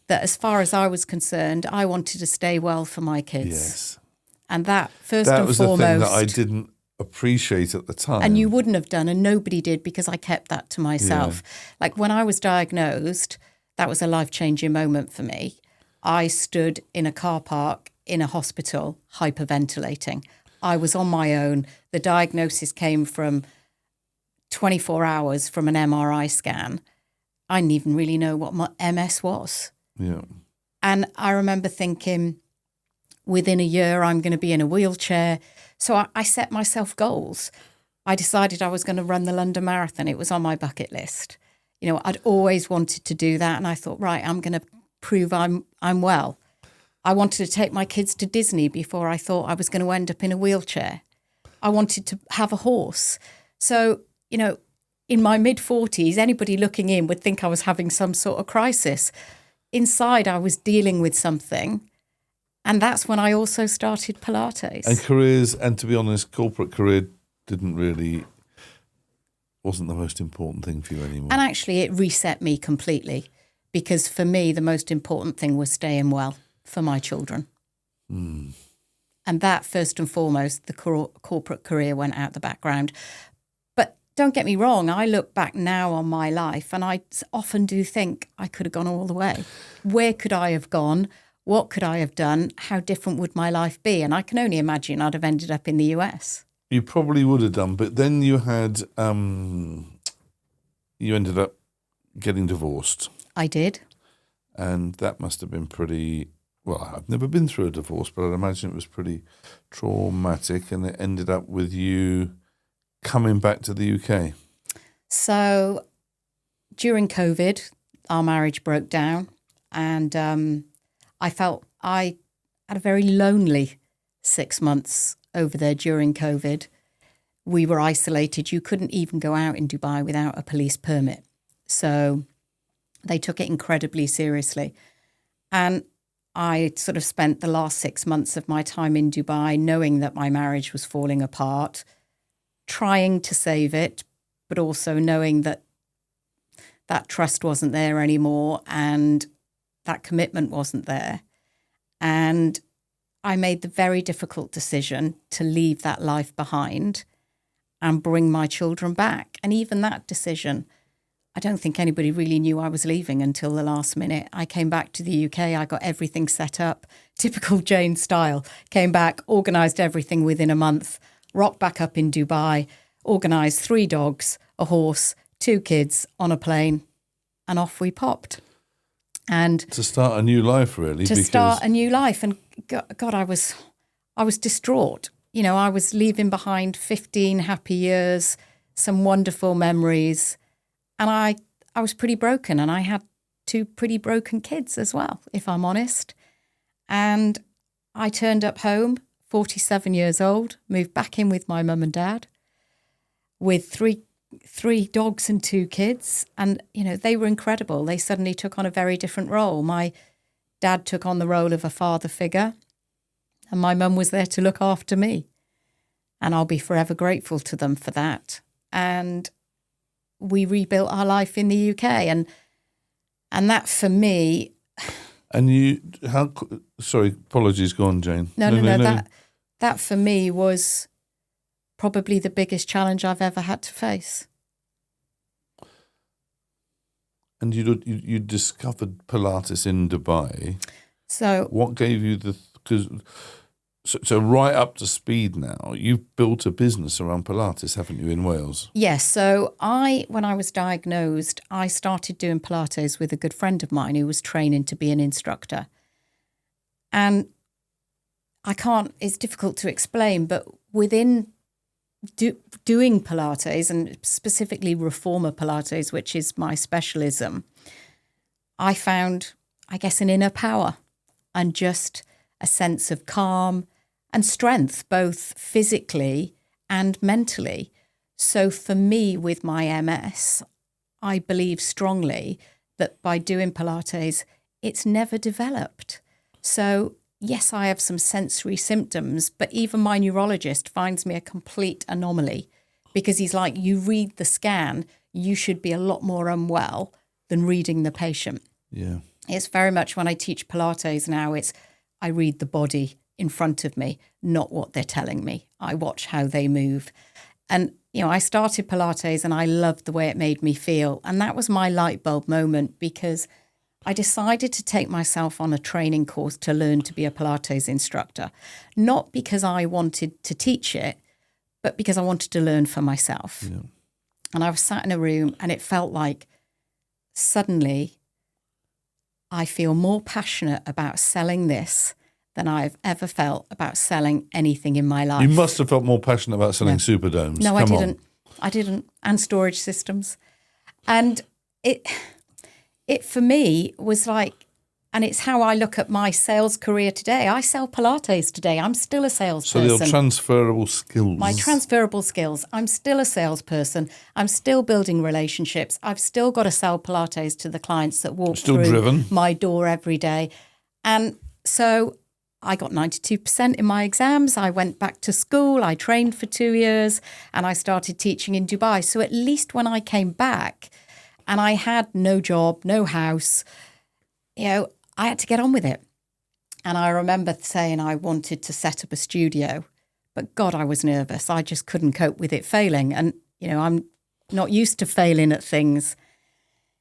Speaker 2: that, as far as I was concerned, I wanted to stay well for my kids.
Speaker 1: Yes.
Speaker 2: And that, first
Speaker 1: that
Speaker 2: and
Speaker 1: was
Speaker 2: foremost...
Speaker 1: the thing that I didn't appreciate at the time.
Speaker 2: And you wouldn't have done, and nobody did, because I kept that to myself. Like when I was diagnosed, that was a life-changing moment for me. I stood in a car park in a hospital hyperventilating. I was on my own. The diagnosis came from 24 hours from an MRI scan. I didn't even really know what my MS was.
Speaker 1: Yeah.
Speaker 2: And I remember thinking, within a year, I'm going to be in a wheelchair. So I set myself goals. I decided I was going to run the London Marathon. It was on my bucket list. You know, I'd always wanted to do that. And I thought, right, I'm going to prove I'm well. I wanted to take my kids to Disney before I thought I was going to end up in a wheelchair. I wanted to have a horse. So, you know, in my mid-40s, anybody looking in would think I was having some sort of crisis. Inside, I was dealing with something. And that's when I also started Pilates.
Speaker 1: And careers, and to be honest, corporate career wasn't the most important thing for you anymore.
Speaker 2: And actually, it reset me completely. Because for me, the most important thing was staying well for my children. And that, first and foremost, the corporate career went out the background. But don't get me wrong, I look back now on my life and I often do think I could have gone all the way. Where could I have gone? What could I have done? How different would my life be? And I can only imagine I'd have ended up in the US.
Speaker 1: You probably would have done, but then you had, you ended up getting divorced.
Speaker 2: I did.
Speaker 1: And that must have been pretty, well, I've never been through a divorce, but I'd imagine it was pretty traumatic, and it ended up with you coming back to the UK.
Speaker 2: So during COVID, our marriage broke down, and I felt I had a very lonely 6 months over there during COVID. We were isolated. You couldn't even go out in Dubai without a police permit. So they took it incredibly seriously. And I sort of spent the last 6 months of my time in Dubai knowing that my marriage was falling apart, trying to save it, but also knowing that that trust wasn't there anymore and that commitment wasn't there. And I made the very difficult decision to leave that life behind and bring my children back. And even that decision, I don't think anybody really knew I was leaving until the last minute. I came back to the UK, I got everything set up, typical Jane style. Came back, organised everything within a month, rocked back up in Dubai, organised 3 dogs, a horse, 2 kids on a plane, and off we popped. And
Speaker 1: to start a new life, really.
Speaker 2: Start a new life. And God, I was distraught. You know, I was leaving behind 15 happy years, some wonderful memories. And I was pretty broken, and I had 2 pretty broken kids as well, if I'm honest. And I turned up home, 47 years old, moved back in with my mum and dad, with three dogs and 2 kids. And, you know, they were incredible. They suddenly took on a very different role. My dad took on the role of a father figure, and my mum was there to look after me. And I'll be forever grateful to them for that. And we rebuilt our life in the UK. And that for me...
Speaker 1: And sorry, apologies, go on, Jane.
Speaker 2: No. That for me was probably the biggest challenge I've ever had to face.
Speaker 1: And you discovered Pilates in Dubai.
Speaker 2: So
Speaker 1: what gave you so right up to speed now, you've built a business around Pilates, haven't you, in Wales?
Speaker 2: Yes. So when I was diagnosed, I started doing Pilates with a good friend of mine who was training to be an instructor. And it's difficult to explain, but within doing Pilates, and specifically reformer Pilates, which is my specialism, I found, I guess, an inner power and just a sense of calm and strength, both physically and mentally. So for me, with my MS, I believe strongly that by doing Pilates, it's never developed. So yes, I have some sensory symptoms, but even my neurologist finds me a complete anomaly because he's like, you read the scan, you should be a lot more unwell than reading the patient.
Speaker 1: Yeah.
Speaker 2: It's very much when I teach Pilates now, I read the body in front of me, not what they're telling me. I watch how they move. And, I started Pilates and I loved the way it made me feel. And that was my light bulb moment because I decided to take myself on a training course to learn to be a Pilates instructor, not because I wanted to teach it, but because I wanted to learn for myself.
Speaker 1: Yeah.
Speaker 2: And I was sat in a room and it felt like suddenly I feel more passionate about selling this than I've ever felt about selling anything in my life.
Speaker 1: You must have felt more passionate about selling Superdomes.
Speaker 2: No,
Speaker 1: Come
Speaker 2: I didn't.
Speaker 1: on.
Speaker 2: I didn't. And storage systems. And it for me was like, and it's how I look at my sales career today. I sell Pilates today. I'm still a salesperson.
Speaker 1: So your transferable skills.
Speaker 2: My transferable skills. I'm still a salesperson. I'm still building relationships. I've still got to sell Pilates to the clients that walk through my door every day. And so I got 92% in my exams. I went back to school. I trained for 2 years and I started teaching in Dubai. So at least when I came back and I had no job, no house, I had to get on with it. And I remember saying I wanted to set up a studio, but God, I was nervous. I just couldn't cope with it failing. And, I'm not used to failing at things.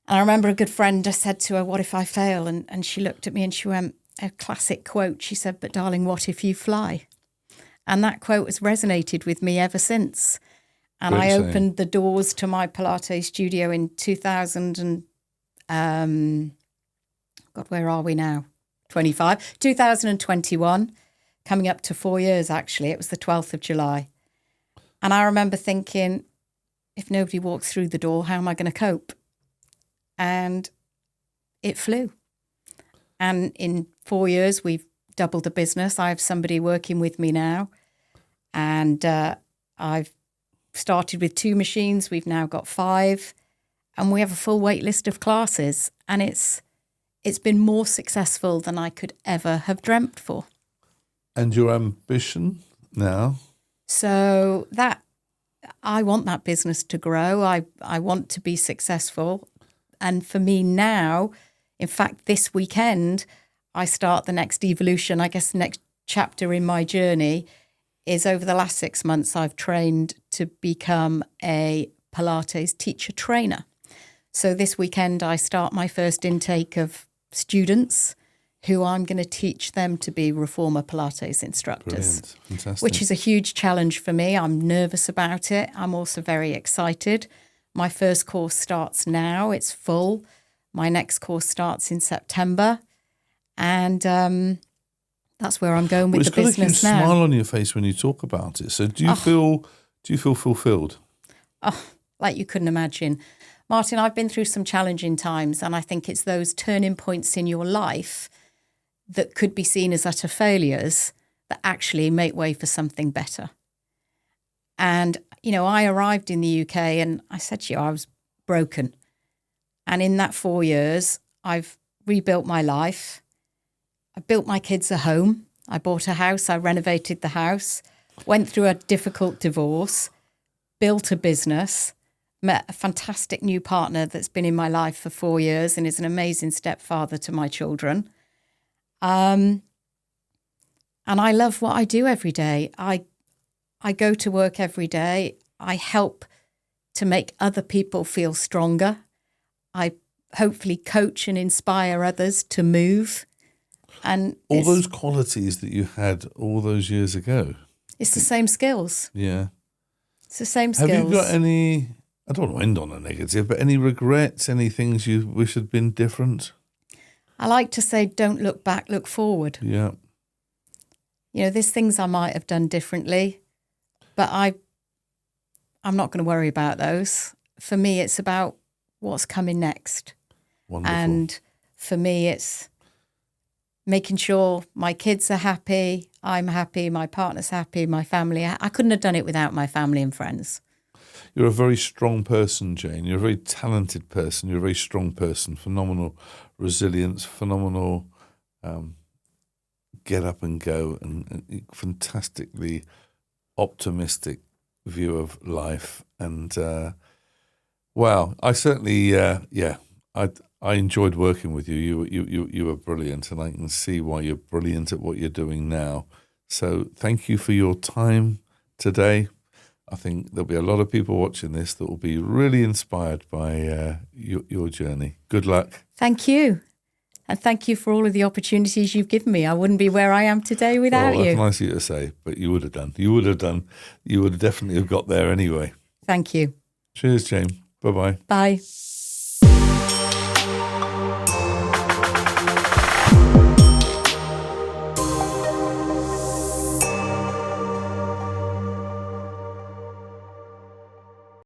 Speaker 2: And I remember a good friend just said to her, what if I fail? And she looked at me and she went, a classic quote. She said, but darling, what if you fly? And that quote has resonated with me ever since. And I opened the doors to my Pilates studio in 2000 and, God, where are we now? 2021, coming up to 4 years, actually. It was the 12th of July. And I remember thinking, if nobody walks through the door, how am I going to cope? And it flew. And in 4 years, we've doubled the business. I have somebody working with me now. And I've started with 2 machines. We've now got 5. And we have a full wait list of classes. And it's been more successful than I could ever have dreamt for.
Speaker 1: And your ambition now?
Speaker 2: So I want that business to grow. I want to be successful. And for me now, in fact, this weekend, I start the next evolution. I guess the next chapter in my journey is over the last 6 months, I've trained to become a Pilates teacher trainer. So this weekend, I start my first intake of students who I'm going to teach them to be reformer Pilates instructors.
Speaker 1: Brilliant. Fantastic.
Speaker 2: Which is a huge challenge for me. I'm nervous about it. I'm also very excited. My first course starts now. It's full. My next course starts in September, and that's where I'm going with the business now.
Speaker 1: It's got a huge smile on your face when you talk about it. So do you feel fulfilled?
Speaker 2: Oh, like you couldn't imagine. Martin, I've been through some challenging times, and I think it's those turning points in your life that could be seen as utter failures that actually make way for something better. And, I arrived in the UK and I said to you, I was broken. And in that 4 years, I've rebuilt my life. I built my kids a home. I bought a house. I renovated the house, went through a difficult divorce, built a business, met a fantastic new partner that's been in my life for 4 years and is an amazing stepfather to my children. And I love what I do every day. I go to work every day. I help to make other people feel stronger. I hopefully coach and inspire others to move. And
Speaker 1: all those qualities that you had all those years ago.
Speaker 2: It's the same skills.
Speaker 1: Yeah.
Speaker 2: It's the same skills.
Speaker 1: Have you got any, I don't want to end on a negative, but any regrets, any things you wish had been different?
Speaker 2: I like to say, don't look back, look forward.
Speaker 1: Yeah.
Speaker 2: There's things I might have done differently, but I'm not going to worry about those. For me, it's about what's coming next.
Speaker 1: Wonderful.
Speaker 2: And for me, it's making sure my kids are happy, I'm happy, my partner's happy, my family. I couldn't have done it without my family and friends.
Speaker 1: You're a very strong person, Jane. You're a very talented person. You're a very strong person. Phenomenal resilience, phenomenal get up and go, and fantastically optimistic view of life. And wow, I certainly, I enjoyed working with you. You were brilliant, and I can see why you're brilliant at what you're doing now. So thank you for your time today. I think there'll be a lot of people watching this that will be really inspired by your journey. Good luck.
Speaker 2: Thank you. And thank you for all of the opportunities you've given me. I wouldn't be where I am today without you.
Speaker 1: That's nice of you to say, but you would have done. You would definitely have got there anyway.
Speaker 2: Thank you.
Speaker 1: Cheers, Jane. Bye-bye.
Speaker 2: Bye.